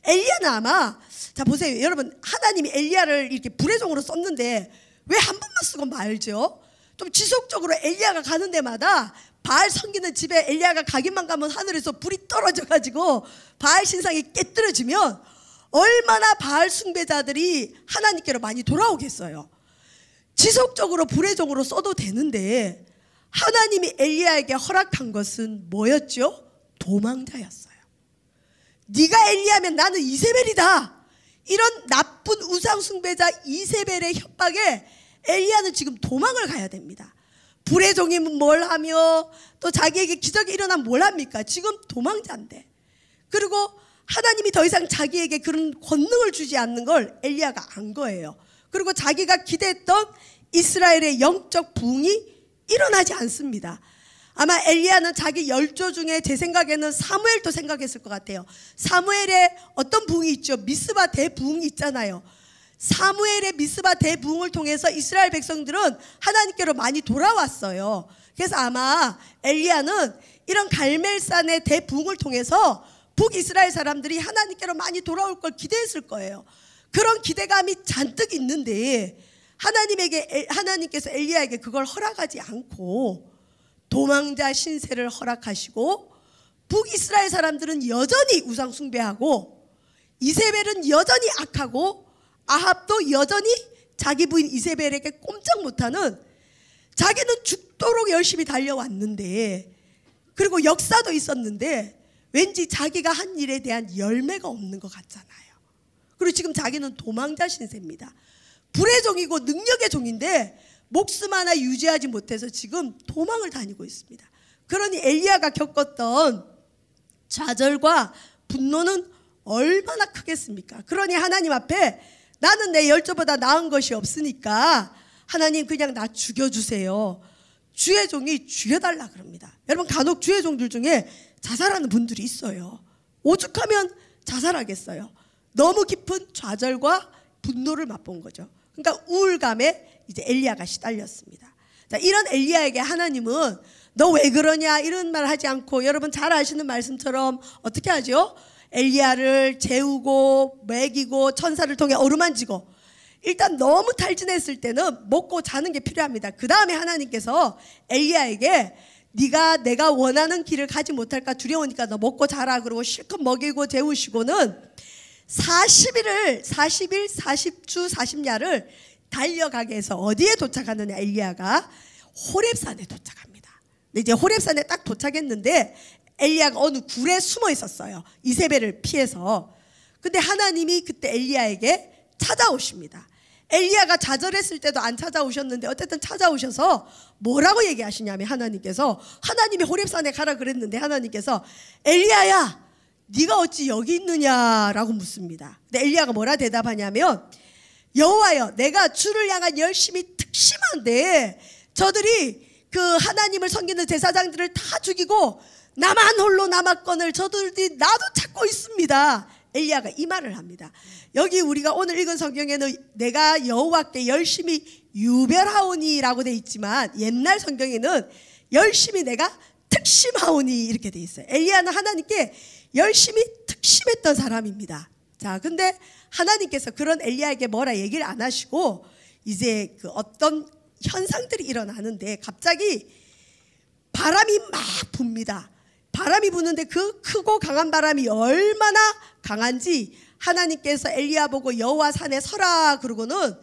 S1: 엘리야는 아마, 자 보세요. 여러분, 하나님이 엘리야를 이렇게 불의 종으로 썼는데 왜 한 번만 쓰고 말죠? 좀 지속적으로 엘리야가 가는 데마다 바알 섬기는 집에 엘리야가 가기만 가면 하늘에서 불이 떨어져가지고 바알 신상이 깨뜨려지면 얼마나 바알 숭배자들이 하나님께로 많이 돌아오겠어요. 지속적으로 불의 종으로 써도 되는데 하나님이 엘리야에게 허락한 것은 뭐였죠? 도망자였어요. 네가 엘리야면 나는 이세벨이다. 이런 나쁜 우상 숭배자 이세벨의 협박에 엘리야는 지금 도망을 가야 됩니다. 불의 종이면 뭘 하며 또 자기에게 기적이 일어나면 뭘 합니까? 지금 도망자인데. 그리고 하나님이 더 이상 자기에게 그런 권능을 주지 않는 걸 엘리야가 안 거예요. 그리고 자기가 기대했던 이스라엘의 영적 부흥이 일어나지 않습니다. 아마 엘리야는 자기 열조 중에 제 생각에는 사무엘도 생각했을 것 같아요. 사무엘의 어떤 부흥이 있죠? 미스바 대부흥이 있잖아요. 사무엘의 미스바 대부흥을 통해서 이스라엘 백성들은 하나님께로 많이 돌아왔어요. 그래서 아마 엘리야는 이런 갈멜산의 대부흥을 통해서 북이스라엘 사람들이 하나님께로 많이 돌아올 걸 기대했을 거예요. 그런 기대감이 잔뜩 있는데 하나님께서 엘리야에게 그걸 허락하지 않고 도망자 신세를 허락하시고, 북이스라엘 사람들은 여전히 우상 숭배하고, 이세벨은 여전히 악하고, 아합도 여전히 자기 부인 이세벨에게 꼼짝 못하는, 자기는 죽도록 열심히 달려왔는데, 그리고 역사도 있었는데 왠지 자기가 한 일에 대한 열매가 없는 것 같잖아요. 그리고 지금 자기는 도망자 신세입니다. 불의 종이고 능력의 종인데 목숨 하나 유지하지 못해서 지금 도망을 다니고 있습니다. 그러니 엘리야가 겪었던 좌절과 분노는 얼마나 크겠습니까? 그러니 하나님 앞에 나는 내 열조보다 나은 것이 없으니까 하나님 그냥 나 죽여주세요. 주의 종이 죽여달라 그럽니다. 여러분, 간혹 주의 종들 중에 자살하는 분들이 있어요. 오죽하면 자살하겠어요. 너무 깊은 좌절과 분노를 맛본 거죠. 그러니까 우울감에 이제 엘리야가 시달렸습니다. 자, 이런 엘리야에게 하나님은 너 왜 그러냐 이런 말 하지 않고, 여러분 잘 아시는 말씀처럼 어떻게 하죠? 엘리야를 재우고 먹이고 천사를 통해 어루만지고, 일단 너무 탈진했을 때는 먹고 자는 게 필요합니다. 그 다음에 하나님께서 엘리야에게 네가 내가 원하는 길을 가지 못할까 두려우니까 너 먹고 자라 그러고 실컷 먹이고 재우시고는 40일 40주 40야를 달려가게 해서 어디에 도착하느냐, 엘리야가 호렙산에 도착합니다. 근데 이제 호렙산에 딱 도착했는데 엘리야가 어느 굴에 숨어 있었어요. 이세벨을 피해서. 근데 하나님이 그때 엘리야에게 찾아오십니다. 엘리야가 좌절했을 때도 안 찾아오셨는데 어쨌든 찾아오셔서 뭐라고 얘기하시냐면, 하나님이 호렙산에 가라 그랬는데 하나님께서 엘리야야 네가 어찌 여기 있느냐라고 묻습니다. 근데 엘리야가 뭐라 대답하냐면, 여호와여 내가 주를 향한 열심이 특심한데 저들이 그 하나님을 섬기는 제사장들을 다 죽이고 나만 홀로 남았거늘 저들이 나도 찾고 있습니다. 엘리야가 이 말을 합니다. 여기 우리가 오늘 읽은 성경에는 내가 여호와께 열심히 유별하오니라고 돼 있지만 옛날 성경에는 열심히 내가 특심하오니 이렇게 돼 있어요. 엘리야는 하나님께 열심히 특심했던 사람입니다. 자, 근데 하나님께서 그런 엘리야에게 뭐라 얘기를 안 하시고 이제 그 어떤 현상들이 일어나는데 갑자기 바람이 막 붑니다. 바람이 부는데 그 크고 강한 바람이 얼마나 강한지 하나님께서 엘리야 보고 여호와 산에 서라 그러고는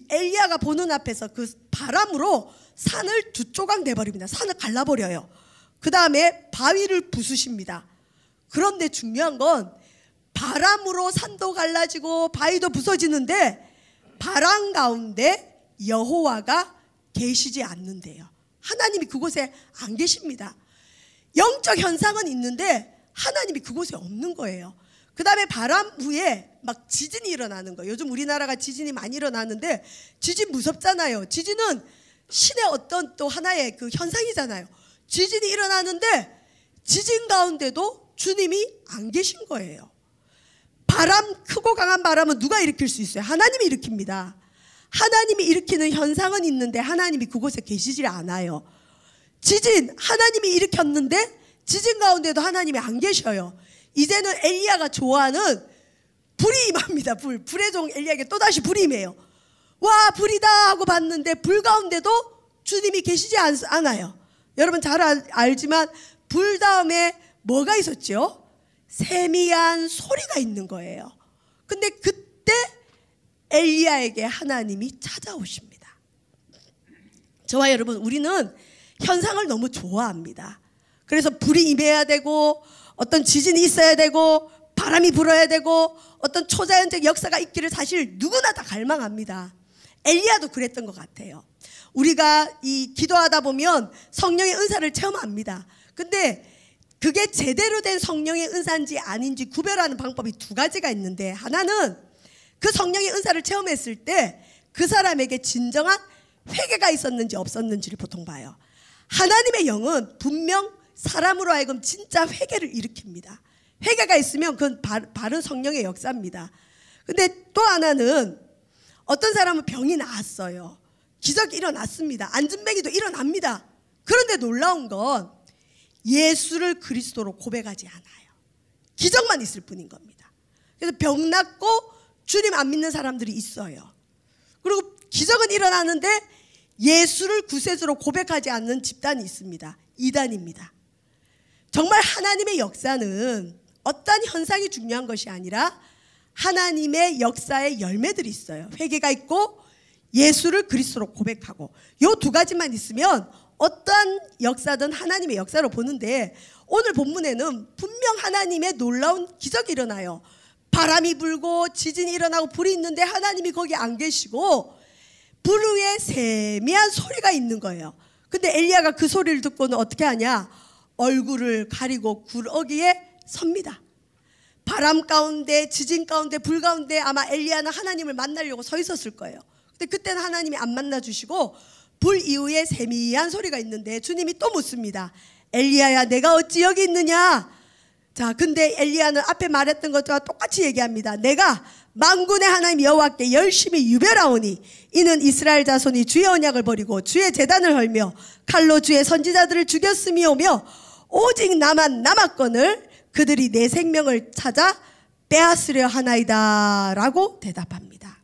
S1: 엘리야가 보는 앞에서 그 바람으로 산을 두 조각 내버립니다. 산을 갈라버려요. 그 다음에 바위를 부수십니다. 그런데 중요한 건 바람으로 산도 갈라지고 바위도 부서지는데 바람 가운데 여호와가 계시지 않는데요. 하나님이 그곳에 안 계십니다. 영적 현상은 있는데 하나님이 그곳에 없는 거예요. 그 다음에 바람 후에 막 지진이 일어나는 거예요. 요즘 우리나라가 지진이 많이 일어나는데 지진 무섭잖아요. 지진은 신의 어떤 또 하나의 그 현상이잖아요. 지진이 일어나는데 지진 가운데도 주님이 안 계신 거예요. 바람, 크고 강한 바람은 누가 일으킬 수 있어요? 하나님이 일으킵니다. 하나님이 일으키는 현상은 있는데 하나님이 그곳에 계시질 않아요. 지진, 하나님이 일으켰는데 지진 가운데도 하나님이 안 계셔요. 이제는 엘리야가 좋아하는 불이 임합니다. 불의 종 엘리야에게 또다시 불이 임해요. 와, 불이다 하고 봤는데 불 가운데도 주님이 계시지 않아요. 여러분 잘 알지만 불 다음에 뭐가 있었죠? 세미한 소리가 있는 거예요. 근데 그때 엘리야에게 하나님이 찾아오십니다. 저와 여러분, 우리는 현상을 너무 좋아합니다. 그래서 불이 임해야 되고 어떤 지진이 있어야 되고 바람이 불어야 되고 어떤 초자연적 역사가 있기를 사실 누구나 다 갈망합니다. 엘리야도 그랬던 것 같아요. 우리가 이 기도하다 보면 성령의 은사를 체험합니다. 근데 그게 제대로 된 성령의 은사인지 아닌지 구별하는 방법이 두 가지가 있는데, 하나는 그 성령의 은사를 체험했을 때 그 사람에게 진정한 회개가 있었는지 없었는지를 보통 봐요. 하나님의 영은 분명 사람으로 하여금 진짜 회개를 일으킵니다. 회개가 있으면 그건 바른 성령의 역사입니다. 근데 또 하나는 어떤 사람은 병이 나았어요. 기적이 일어났습니다. 안진뱅이도 일어납니다. 그런데 놀라운 건 예수를 그리스도로 고백하지 않아요. 기적만 있을 뿐인 겁니다. 그래서 병 낫고 주님 안 믿는 사람들이 있어요. 그리고 기적은 일어나는데 예수를 구세주로 고백하지 않는 집단이 있습니다. 이단입니다. 정말 하나님의 역사는 어떤 현상이 중요한 것이 아니라 하나님의 역사의 열매들이 있어요. 회개가 있고 예수를 그리스도로 고백하고 이 두 가지만 있으면 어떤 역사든 하나님의 역사로 보는데, 오늘 본문에는 분명 하나님의 놀라운 기적이 일어나요. 바람이 불고 지진이 일어나고 불이 있는데 하나님이 거기 안 계시고 불 위에 세미한 소리가 있는 거예요. 근데 엘리야가 그 소리를 듣고는 어떻게 하냐? 얼굴을 가리고 구러기에 섭니다. 바람 가운데 지진 가운데 불 가운데 아마 엘리야는 하나님을 만나려고 서 있었을 거예요. 근데 그때는 하나님이 안 만나주시고 불 이후에 세미한 소리가 있는데 주님이 또 묻습니다. 엘리야야, 내가 어찌 여기 있느냐? 자, 근데 엘리야는 앞에 말했던 것과 똑같이 얘기합니다. 내가 만군의 하나님 여호와께 열심히 유별하오니 이는 이스라엘 자손이 주의 언약을 버리고 주의 제단을 헐며 칼로 주의 선지자들을 죽였음이오며 오직 나만 남았거늘 그들이 내 생명을 찾아 빼앗으려 하나이다 라고 대답합니다.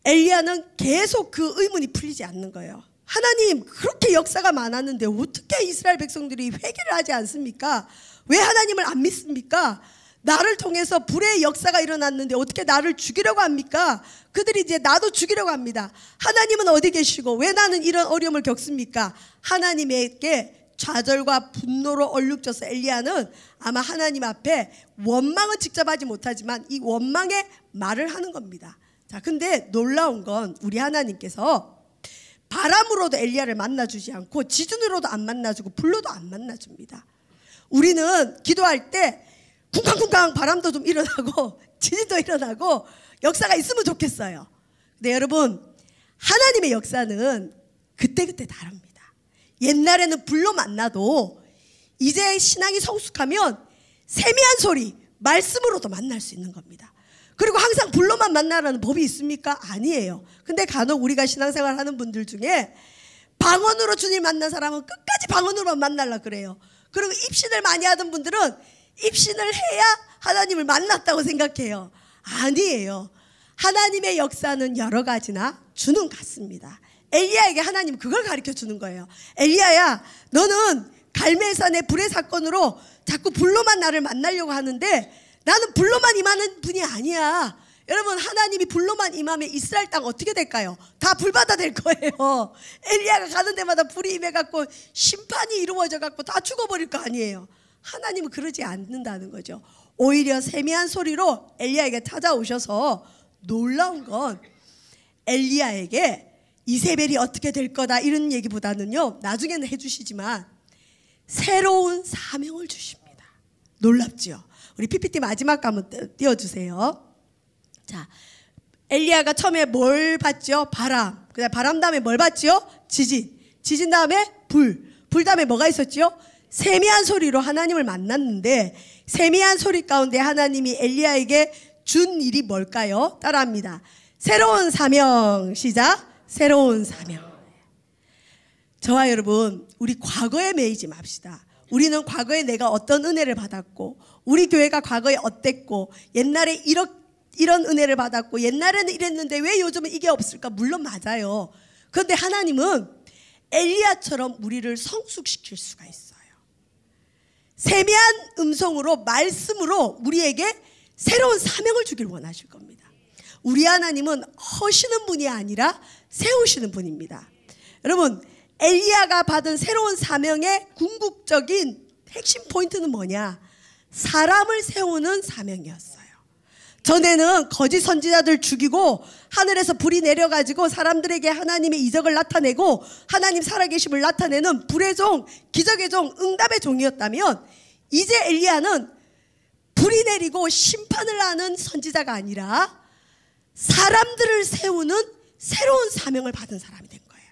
S1: 엘리야는 계속 그 의문이 풀리지 않는 거예요. 하나님, 그렇게 역사가 많았는데 어떻게 이스라엘 백성들이 회개를 하지 않습니까? 왜 하나님을 안 믿습니까? 나를 통해서 불의 역사가 일어났는데 어떻게 나를 죽이려고 합니까? 그들이 이제 나도 죽이려고 합니다. 하나님은 어디 계시고 왜 나는 이런 어려움을 겪습니까? 하나님에게 좌절과 분노로 얼룩져서 엘리야는 아마 하나님 앞에 원망은 직접 하지 못하지만 이 원망의 말을 하는 겁니다. 자, 근데 놀라운 건 우리 하나님께서 바람으로도 엘리야를 만나주지 않고 지진으로도 안 만나주고 불로도 안 만나줍니다. 우리는 기도할 때 쿵쾅쿵쾅 바람도 좀 일어나고 지진도 일어나고 역사가 있으면 좋겠어요. 근데 여러분, 하나님의 역사는 그때그때 다릅니다. 옛날에는 불로 만나도 이제 신앙이 성숙하면 세미한 소리, 말씀으로도 만날 수 있는 겁니다. 그리고 항상 불로만 만나라는 법이 있습니까? 아니에요. 근데 간혹 우리가 신앙생활 하는 분들 중에 방언으로 주님 만난 사람은 끝까지 방언으로만 만나려고 그래요. 그리고 입신을 많이 하던 분들은 입신을 해야 하나님을 만났다고 생각해요. 아니에요. 하나님의 역사는 여러 가지나 주는 같습니다. 엘리야에게 하나님 그걸 가르쳐 주는 거예요. 엘리야야, 너는 갈멜산의 불의 사건으로 자꾸 불로만 나를 만나려고 하는데 나는 불로만 임하는 분이 아니야. 여러분, 하나님이 불로만 임하면 이스라엘 땅 어떻게 될까요? 다 불바다 될 거예요. 엘리야가 가는 데마다 불이 임해갖고 심판이 이루어져갖고 다 죽어버릴 거 아니에요. 하나님은 그러지 않는다는 거죠. 오히려 세미한 소리로 엘리야에게 찾아오셔서 놀라운 건 엘리야에게 이세벨이 어떻게 될 거다 이런 얘기보다는요, 나중에는 해주시지만 새로운 사명을 주십니다. 놀랍죠? 우리 PPT 마지막 거 한번 띄워주세요. 자, 엘리야가 처음에 뭘 봤죠? 바람. 그다음 바람 다음에 뭘 봤죠? 지진. 지진 다음에 불. 불 다음에 뭐가 있었죠? 세미한 소리로 하나님을 만났는데 세미한 소리 가운데 하나님이 엘리야에게 준 일이 뭘까요? 따라합니다. 새로운 사명. 시작. 새로운 사명. 저와 여러분, 우리 과거에 매이지 맙시다. 우리는 과거에 내가 어떤 은혜를 받았고 우리 교회가 과거에 어땠고 옛날에 이런 은혜를 받았고 옛날에는 이랬는데 왜 요즘은 이게 없을까? 물론 맞아요. 그런데 하나님은 엘리야처럼 우리를 성숙시킬 수가 있어요. 세미한 음성으로 말씀으로 우리에게 새로운 사명을 주길 원하실 겁니다. 우리 하나님은 허시는 분이 아니라 세우시는 분입니다. 여러분, 엘리야가 받은 새로운 사명의 궁극적인 핵심 포인트는 뭐냐? 사람을 세우는 사명이었어요. 전에는 거짓 선지자들 죽이고 하늘에서 불이 내려가지고 사람들에게 하나님의 이적을 나타내고 하나님 살아계심을 나타내는 불의 종, 기적의 종, 응답의 종이었다면 이제 엘리야는 불이 내리고 심판을 하는 선지자가 아니라 사람들을 세우는 새로운 사명을 받은 사람이 된 거예요.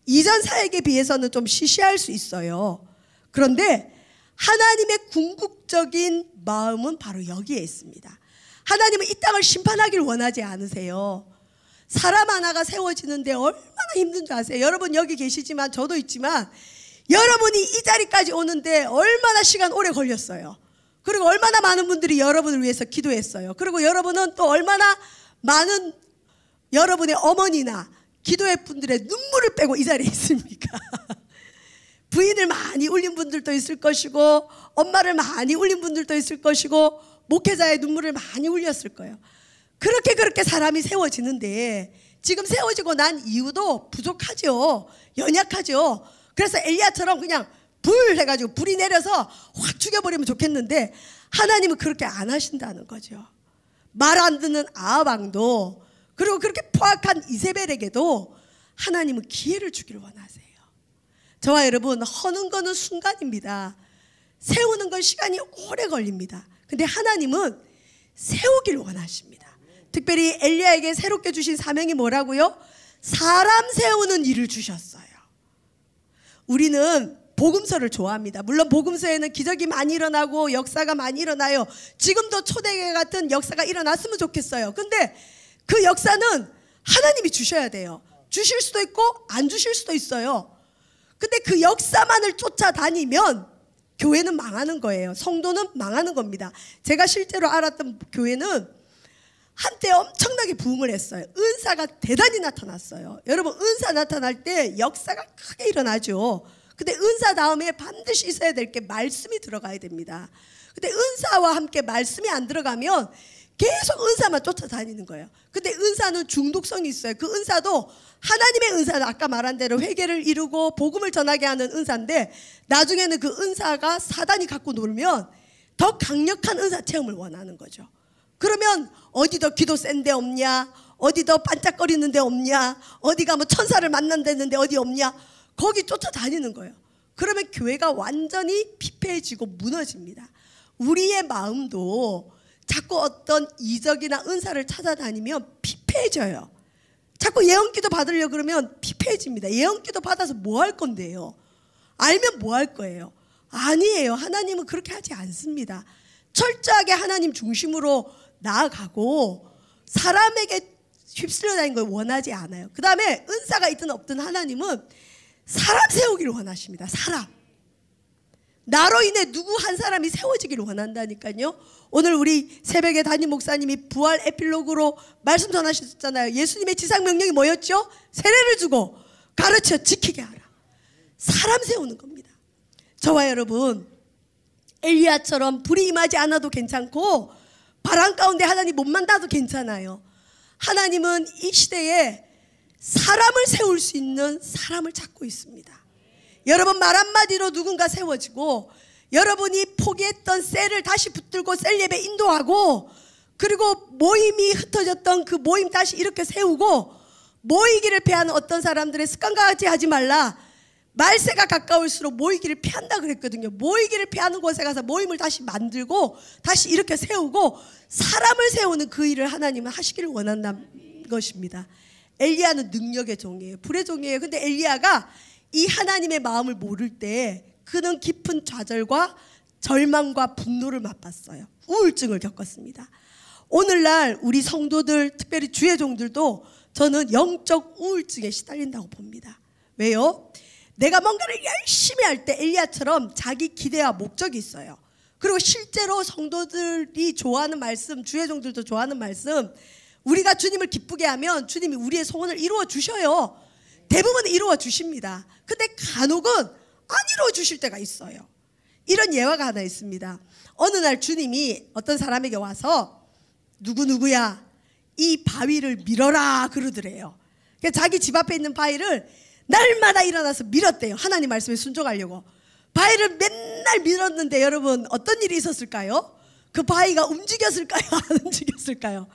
S1: 이전 사역에 비해서는 좀 시시할 수 있어요. 그런데 하나님의 궁극적인 마음은 바로 여기에 있습니다. 하나님은 이 땅을 심판하길 원하지 않으세요. 사람 하나가 세워지는데 얼마나 힘든 줄 아세요? 여러분 여기 계시지만 저도 있지만 여러분이 이 자리까지 오는데 얼마나 시간 오래 걸렸어요. 그리고 얼마나 많은 분들이 여러분을 위해서 기도했어요. 그리고 여러분은 또 얼마나 많은 여러분의 어머니나 기도의 분들의 눈물을 빼고 이 자리에 있습니까? 부인을 많이 울린 분들도 있을 것이고, 엄마를 많이 울린 분들도 있을 것이고, 목회자의 눈물을 많이 흘렸을 거예요. 그렇게 사람이 세워지는데, 지금 세워지고 난 이유도 부족하죠. 연약하죠. 그래서 엘리야처럼 그냥 불 해가지고 불이 내려서 확 죽여버리면 좋겠는데, 하나님은 그렇게 안 하신다는 거죠. 말 안 듣는 아합 왕도, 그리고 그렇게 포악한 이세벨에게도 하나님은 기회를 주기를 원하세요. 저와 여러분, 허는 거는 순간입니다. 세우는 건 시간이 오래 걸립니다. 근데 하나님은 세우기를 원하십니다. 특별히 엘리야에게 새롭게 주신 사명이 뭐라고요? 사람 세우는 일을 주셨어요. 우리는 복음서를 좋아합니다. 물론 복음서에는 기적이 많이 일어나고 역사가 많이 일어나요. 지금도 초대교회 같은 역사가 일어났으면 좋겠어요. 근데 그 역사는 하나님이 주셔야 돼요. 주실 수도 있고 안 주실 수도 있어요. 근데 그 역사만을 쫓아다니면 교회는 망하는 거예요. 성도는 망하는 겁니다. 제가 실제로 알았던 교회는 한때 엄청나게 부흥을 했어요. 은사가 대단히 나타났어요. 여러분, 은사 나타날 때 역사가 크게 일어나죠. 근데 은사 다음에 반드시 있어야 될 게 말씀이 들어가야 됩니다. 근데 은사와 함께 말씀이 안 들어가면 계속 은사만 쫓아다니는 거예요. 근데 은사는 중독성이 있어요. 그 은사도 하나님의 은사는 아까 말한 대로 회개를 이루고 복음을 전하게 하는 은사인데, 나중에는 그 은사가 사단이 갖고 놀면 더 강력한 은사 체험을 원하는 거죠. 그러면 어디 더 기도 센 데 없냐, 어디 더 반짝거리는 데 없냐, 어디 가면 천사를 만난다는데 어디 없냐, 거기 쫓아다니는 거예요. 그러면 교회가 완전히 피폐해지고 무너집니다. 우리의 마음도 자꾸 어떤 이적이나 은사를 찾아다니면 피폐해져요. 자꾸 예언기도 받으려고 그러면 피폐해집니다. 예언기도 받아서 뭐 할 건데요? 알면 뭐 할 거예요? 아니에요. 하나님은 그렇게 하지 않습니다. 철저하게 하나님 중심으로 나아가고 사람에게 휩쓸려 다니는 걸 원하지 않아요. 그 다음에 은사가 있든 없든 하나님은 사람 세우기를 원하십니다. 사람. 나로 인해 누구 한 사람이 세워지기를 원한다니까요. 오늘 우리 새벽에 담임 목사님이 부활 에필로그로 말씀 전하셨잖아요. 예수님의 지상명령이 뭐였죠? 세례를 주고 가르쳐 지키게 하라. 사람 세우는 겁니다. 저와 여러분, 엘리야처럼 불이 임하지 않아도 괜찮고 바람 가운데 하나님 몸만 닿아도 괜찮아요. 하나님은 이 시대에 사람을 세울 수 있는 사람을 찾고 있습니다. 여러분, 말 한마디로 누군가 세워지고, 여러분이 포기했던 셀을 다시 붙들고 셀 예배 인도하고, 그리고 모임이 흩어졌던 그 모임 다시 이렇게 세우고, 모이기를 피하는 어떤 사람들의 습관과 같이 하지 말라. 말세가 가까울수록 모이기를 피한다 그랬거든요. 모이기를 피하는 곳에 가서 모임을 다시 만들고 다시 이렇게 세우고 사람을 세우는 그 일을 하나님은 하시기를 원한다는 것입니다. 엘리야는 능력의 종이에요. 불의 종이에요. 근데 엘리야가 이 하나님의 마음을 모를 때 그는 깊은 좌절과 절망과 분노를 맛봤어요. 우울증을 겪었습니다. 오늘날 우리 성도들, 특별히 주의 종들도 저는 영적 우울증에 시달린다고 봅니다. 왜요? 내가 뭔가를 열심히 할 때 엘리야처럼 자기 기대와 목적이 있어요. 그리고 실제로 성도들이 좋아하는 말씀, 주의 종들도 좋아하는 말씀, 우리가 주님을 기쁘게 하면 주님이 우리의 소원을 이루어 주셔요. 대부분 이루어 주십니다. 근데 간혹은 안 이루어 주실 때가 있어요. 이런 예화가 하나 있습니다. 어느 날 주님이 어떤 사람에게 와서 누구누구야, 이 바위를 밀어라 그러더래요. 그러니까 자기 집 앞에 있는 바위를 날마다 일어나서 밀었대요. 하나님 말씀에 순종하려고. 바위를 맨날 밀었는데 여러분, 어떤 일이 있었을까요? 그 바위가 움직였을까요? 안 움직였을까요?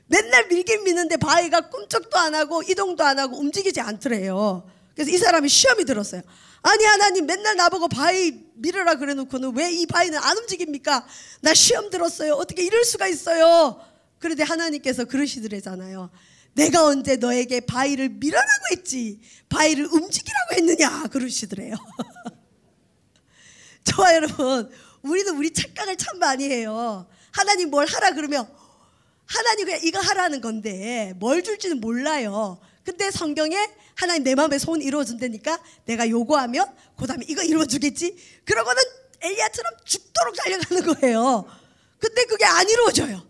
S1: 맨날 밀긴 미는데 바위가 꿈쩍도 안 하고 이동도 안 하고 움직이지 않더래요. 그래서 이 사람이 시험이 들었어요. 아니, 하나님 맨날 나보고 바위 밀으라 그래놓고는 왜 이 바위는 안 움직입니까? 나 시험 들었어요. 어떻게 이럴 수가 있어요? 그런데 하나님께서 그러시더래잖아요. 내가 언제 너에게 바위를 밀어라고 했지 바위를 움직이라고 했느냐 그러시더래요. 저와 여러분, 우리는 우리 착각을 참 많이 해요. 하나님 뭘 하라 그러면 하나님 그냥 이거 하라는 건데 뭘 줄지는 몰라요. 근데 성경에 하나님 내 마음의 소원 이루어준다니까 내가 요구하면 그 다음에 이거 이루어주겠지. 그러고는 엘리야처럼 죽도록 달려가는 거예요. 근데 그게 안 이루어져요.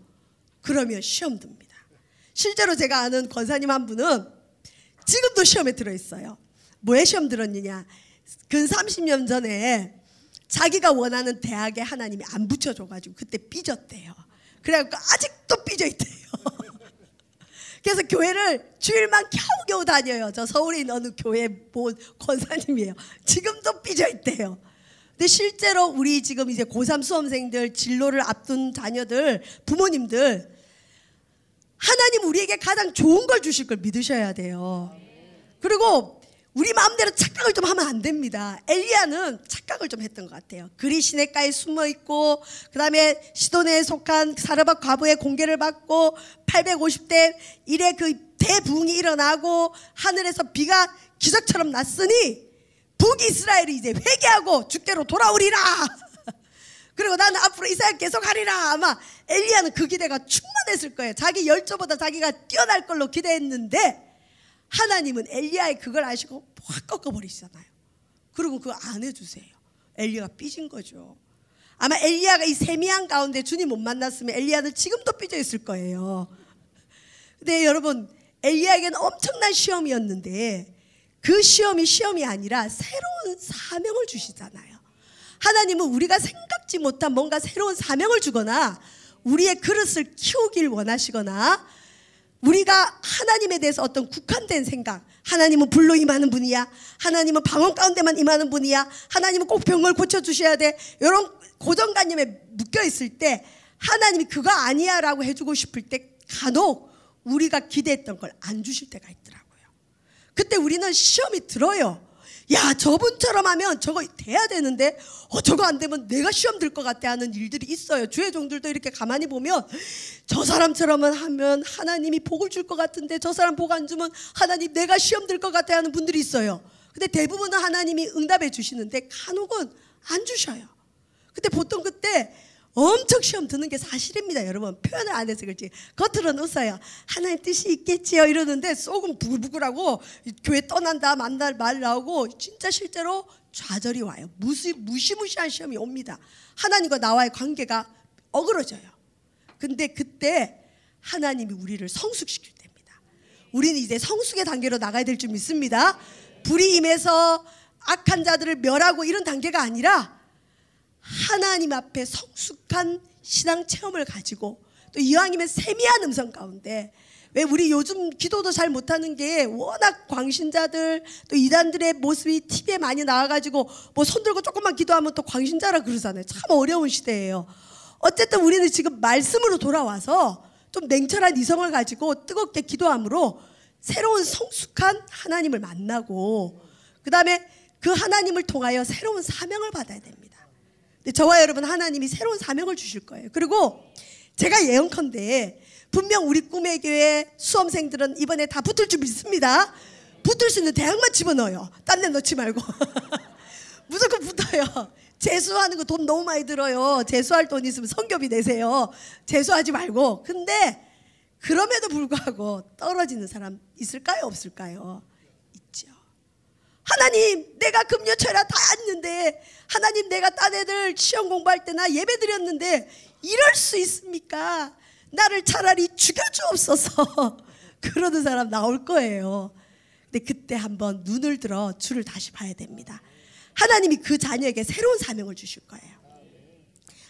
S1: 그러면 시험 듭니다. 실제로 제가 아는 권사님 한 분은 지금도 시험에 들어있어요. 뭐에 시험 들었느냐, 근 30년 전에 자기가 원하는 대학에 하나님이 안 붙여줘가지고 그때 삐졌대요. 그래갖고 아직도 삐져있대요. 그래서 교회를 주일만 겨우겨우 다녀요. 저 서울에 있는 어느 교회 본 권사님이에요. 지금도 삐져있대요. 근데 실제로 우리 지금 이제 고3 수험생들, 진로를 앞둔 자녀들, 부모님들, 하나님 우리에게 가장 좋은 걸 주실 걸 믿으셔야 돼요. 그리고 우리 마음대로 착각을 좀 하면 안 됩니다. 엘리야는 착각을 좀 했던 것 같아요. 그리 시냇가에 숨어있고, 그 다음에 시돈에 속한 사르밧 과부의 공개를 받고 850대 1의 그 대부흥이 일어나고 하늘에서 비가 기적처럼 났으니 북이스라엘이 이제 회개하고 주께로 돌아오리라. 그리고 나는 앞으로 이스라엘 계속하리라. 아마 엘리야는 그 기대가 충만했을 거예요. 자기 열조보다 자기가 뛰어날 걸로 기대했는데 하나님은 엘리야의 그걸 아시고 확 꺾어버리시잖아요. 그리고 그거 안 해주세요. 엘리야가 삐진 거죠. 아마 엘리야가 이 세미한 가운데 주님 못 만났으면 엘리야는 지금도 삐져 있을 거예요. 근데 여러분, 엘리야에게는 엄청난 시험이었는데 그 시험이 아니라 새로운 사명을 주시잖아요. 하나님은 우리가 생각지 못한 뭔가 새로운 사명을 주거나 우리의 그릇을 키우길 원하시거나 우리가 하나님에 대해서 어떤 국한된 생각, 하나님은 불로 임하는 분이야, 하나님은 방언 가운데만 임하는 분이야, 하나님은 꼭 병을 고쳐주셔야 돼, 이런 고정관념에 묶여있을 때 하나님이 그거 아니야 라고 해주고 싶을 때 간혹 우리가 기대했던 걸 안 주실 때가 있더라고요. 그때 우리는 시험이 들어요. 야, 저분처럼 하면 저거 돼야 되는데 저거 안 되면 내가 시험 들 것 같아 하는 일들이 있어요. 주의 종들도 이렇게 가만히 보면 저 사람처럼만 하면 하나님이 복을 줄 것 같은데 저 사람 복 안 주면 하나님 내가 시험 들 것 같아 하는 분들이 있어요. 근데 대부분은 하나님이 응답해 주시는데 간혹은 안 주셔요. 근데 보통 그때 엄청 시험 드는 게 사실입니다. 여러분, 표현을 안 해서 그렇지 겉으로는 웃어요. 하나님 뜻이 있겠지요 이러는데 속은 부글부글하고 교회 떠난다 만날 말 나오고 진짜 실제로 좌절이 와요. 무시무시한 시험이 옵니다. 하나님과 나와의 관계가 어그러져요. 근데 그때 하나님이 우리를 성숙시킬 때입니다. 우리는 이제 성숙의 단계로 나가야 될 줄 믿습니다. 불이 임해서 악한 자들을 멸하고 이런 단계가 아니라 하나님 앞에 성숙한 신앙 체험을 가지고 또 이왕이면 세미한 음성 가운데, 왜 우리 요즘 기도도 잘 못하는 게 워낙 광신자들 또 이단들의 모습이 TV에 많이 나와가지고 뭐 손들고 조금만 기도하면 또 광신자라 그러잖아요. 참 어려운 시대예요. 어쨌든 우리는 지금 말씀으로 돌아와서 좀 냉철한 이성을 가지고 뜨겁게 기도함으로 새로운 성숙한 하나님을 만나고 그 다음에 그 하나님을 통하여 새로운 사명을 받아야 됩니다. 저와 여러분, 하나님이 새로운 사명을 주실 거예요. 그리고 제가 예언컨대 분명 우리 꿈의 교회 수험생들은 이번에 다 붙을 줄 믿습니다. 붙을 수 있는 대학만 집어넣어요. 딴 데 넣지 말고 무조건 붙어요. 재수하는 거 돈 너무 많이 들어요. 재수할 돈 있으면 성교비 내세요. 재수하지 말고. 근데 그럼에도 불구하고 떨어지는 사람 있을까요, 없을까요? 있죠. 하나님, 내가 금요철야 다 했는데, 하나님 내가 딴 애들 시험 공부할 때 나 예배 드렸는데 이럴 수 있습니까? 나를 차라리 죽여주옵소서. 그러는 사람 나올 거예요. 근데 그때 한번 눈을 들어 주를 다시 봐야 됩니다. 하나님이 그 자녀에게 새로운 사명을 주실 거예요.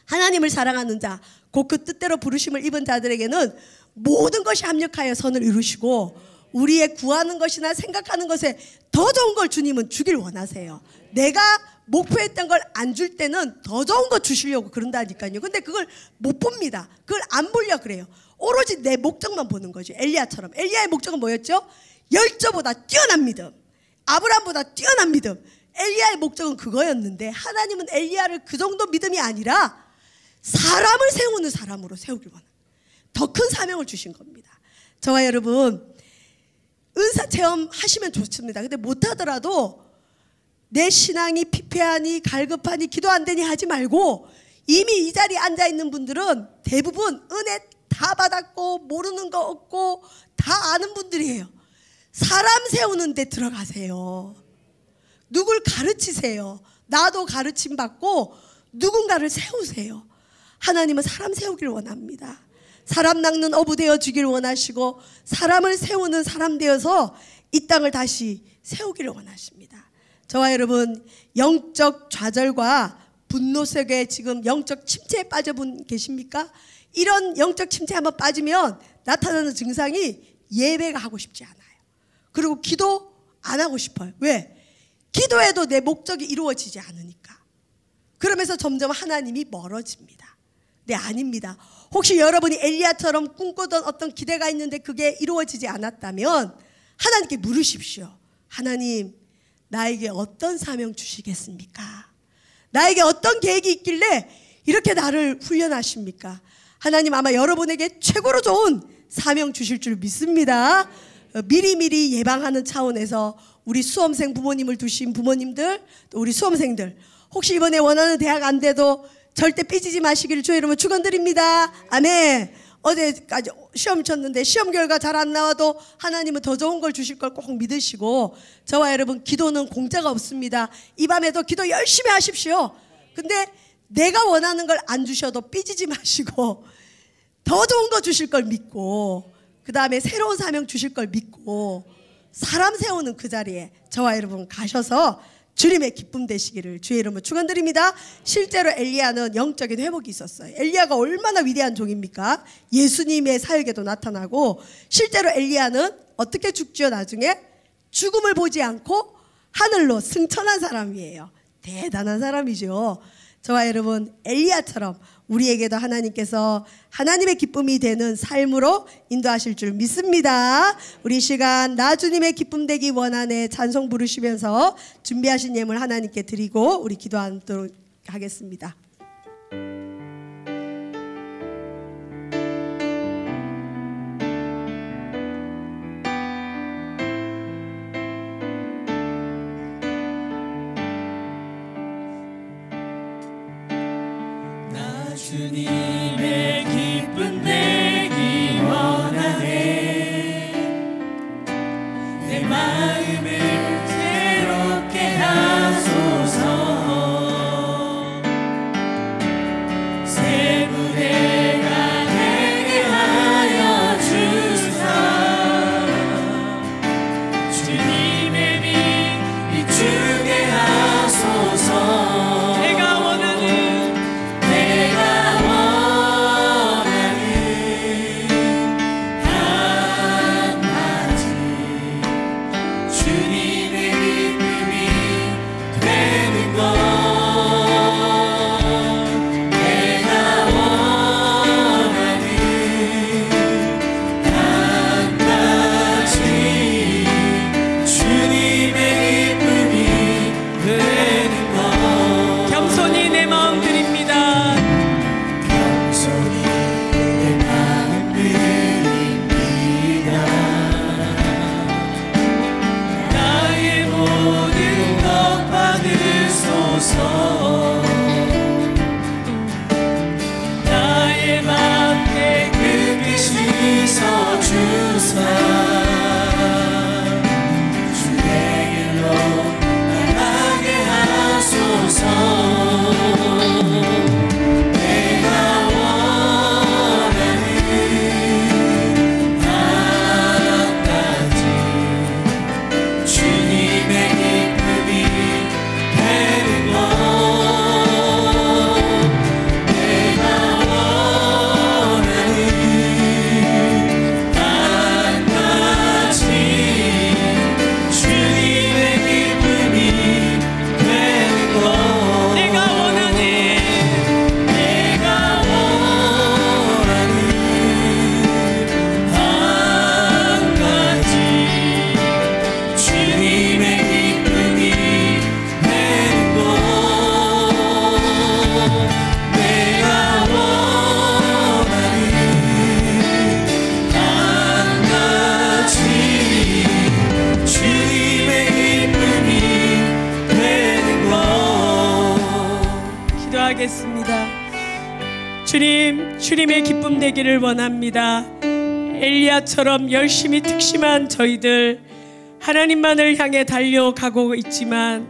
S1: 하나님을 사랑하는 자, 곧 그 뜻대로 부르심을 입은 자들에게는 모든 것이 합력하여 선을 이루시고 우리의 구하는 것이나 생각하는 것에 더 좋은 걸 주님은 주길 원하세요. 내가 목표했던 걸 안 줄 때는 더 좋은 거 주시려고 그런다니까요. 근데 그걸 못 봅니다. 그걸 안 보려 그래요. 오로지 내 목적만 보는 거죠. 엘리야처럼. 엘리야의 목적은 뭐였죠? 열조보다 뛰어난 믿음, 아브라함보다 뛰어난 믿음. 엘리야의 목적은 그거였는데 하나님은 엘리야를 그 정도 믿음이 아니라 사람을 세우는 사람으로 세우길 원합니다. 더 큰 사명을 주신 겁니다. 저와 여러분, 은사 체험 하시면 좋습니다. 근데 못하더라도 내 신앙이 피폐하니 갈급하니 기도 안 되니 하지 말고, 이미 이 자리에 앉아있는 분들은 대부분 은혜 다 받았고 모르는 거 없고 다 아는 분들이에요. 사람 세우는 데 들어가세요. 누굴 가르치세요. 나도 가르침 받고 누군가를 세우세요. 하나님은 사람 세우기를 원합니다. 사람 낚는 어부 되어 주길 원하시고 사람을 세우는 사람 되어서 이 땅을 다시 세우기를 원하십니다. 저와 여러분, 영적 좌절과 분노 속에 지금 영적 침체에 빠져본 계십니까? 이런 영적 침체에 한번 빠지면 나타나는 증상이 예배가 하고 싶지 않아요. 그리고 기도 안 하고 싶어요. 왜? 기도해도 내 목적이 이루어지지 않으니까. 그러면서 점점 하나님이 멀어집니다. 네, 아닙니다. 혹시 여러분이 엘리야처럼 꿈꾸던 어떤 기대가 있는데 그게 이루어지지 않았다면 하나님께 물으십시오. 하나님, 나에게 어떤 사명 주시겠습니까? 나에게 어떤 계획이 있길래 이렇게 나를 훈련하십니까? 하나님 아마 여러분에게 최고로 좋은 사명 주실 줄 믿습니다. 미리미리 예방하는 차원에서 우리 수험생 부모님을 두신 부모님들, 또 우리 수험생들, 혹시 이번에 원하는 대학 안 돼도 절대 삐지지 마시기를 주의 이름으로 축원드립니다. 아멘. 어제까지 시험 쳤는데 시험 결과 잘 안 나와도 하나님은 더 좋은 걸 주실 걸 꼭 믿으시고, 저와 여러분, 기도는 공짜가 없습니다. 이 밤에도 기도 열심히 하십시오. 근데 내가 원하는 걸 안 주셔도 삐지지 마시고 더 좋은 거 주실 걸 믿고, 그 다음에 새로운 사명 주실 걸 믿고 사람 세우는 그 자리에 저와 여러분 가셔서 주님의 기쁨 되시기를 주의 이름으로 축원드립니다. 실제로 엘리야는 영적인 회복이 있었어요. 엘리야가 얼마나 위대한 종입니까? 예수님의 사역에도 나타나고, 실제로 엘리야는 어떻게 죽지요? 나중에 죽음을 보지 않고 하늘로 승천한 사람이에요. 대단한 사람이죠. 저와 여러분, 엘리야처럼 우리에게도 하나님께서 하나님의 기쁨이 되는 삶으로 인도하실 줄 믿습니다. 우리 시간 나 주님의 기쁨 되기 원하네 찬송 부르시면서 준비하신 예물 하나님께 드리고 우리 기도하도록 하겠습니다.
S2: 주님의 기쁨 되기 원하네. 내 마음을 새롭게 하소서. 새 부대가 되게 하여 주사. 주님의 빛 비추게 하소서. 내가 원하는 나의 맘에 그 빛이 서주사. 주의 길로 나가게 하소서. 내가 원하는 한 가지 주님의 기쁨이 되는 것. 주님의 기쁨 되기를 원합니다. 엘리야처럼 열심히 특심한 저희들, 하나님만을 향해 달려가고 있지만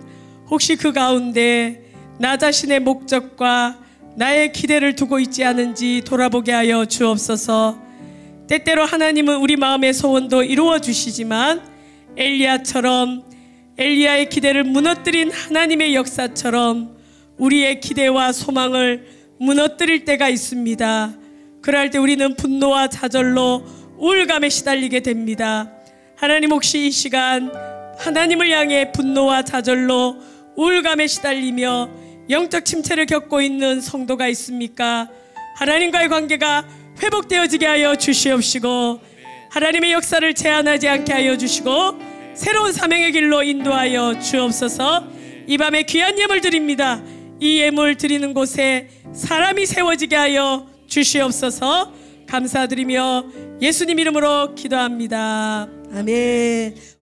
S2: 혹시 그 가운데 나 자신의 목적과 나의 기대를 두고 있지 않은지 돌아보게 하여 주옵소서. 때때로 하나님은 우리 마음의 소원도 이루어 주시지만 엘리야처럼 엘리야의 기대를 무너뜨린 하나님의 역사처럼 우리의 기대와 소망을 무너뜨릴 때가 있습니다. 그럴 때 우리는 분노와 좌절로 우울감에 시달리게 됩니다. 하나님, 혹시 이 시간 하나님을 향해 분노와 좌절로 우울감에 시달리며 영적 침체를 겪고 있는 성도가 있습니까? 하나님과의 관계가 회복되어지게 하여 주시옵시고 하나님의 역사를 제한하지 않게 하여 주시고 새로운 사명의 길로 인도하여 주옵소서. 이 밤에 귀한 예물 드립니다. 이 예물 드리는 곳에 사람이 세워지게 하여 주시옵소서. 감사드리며 예수님 이름으로 기도합니다.
S1: 아멘.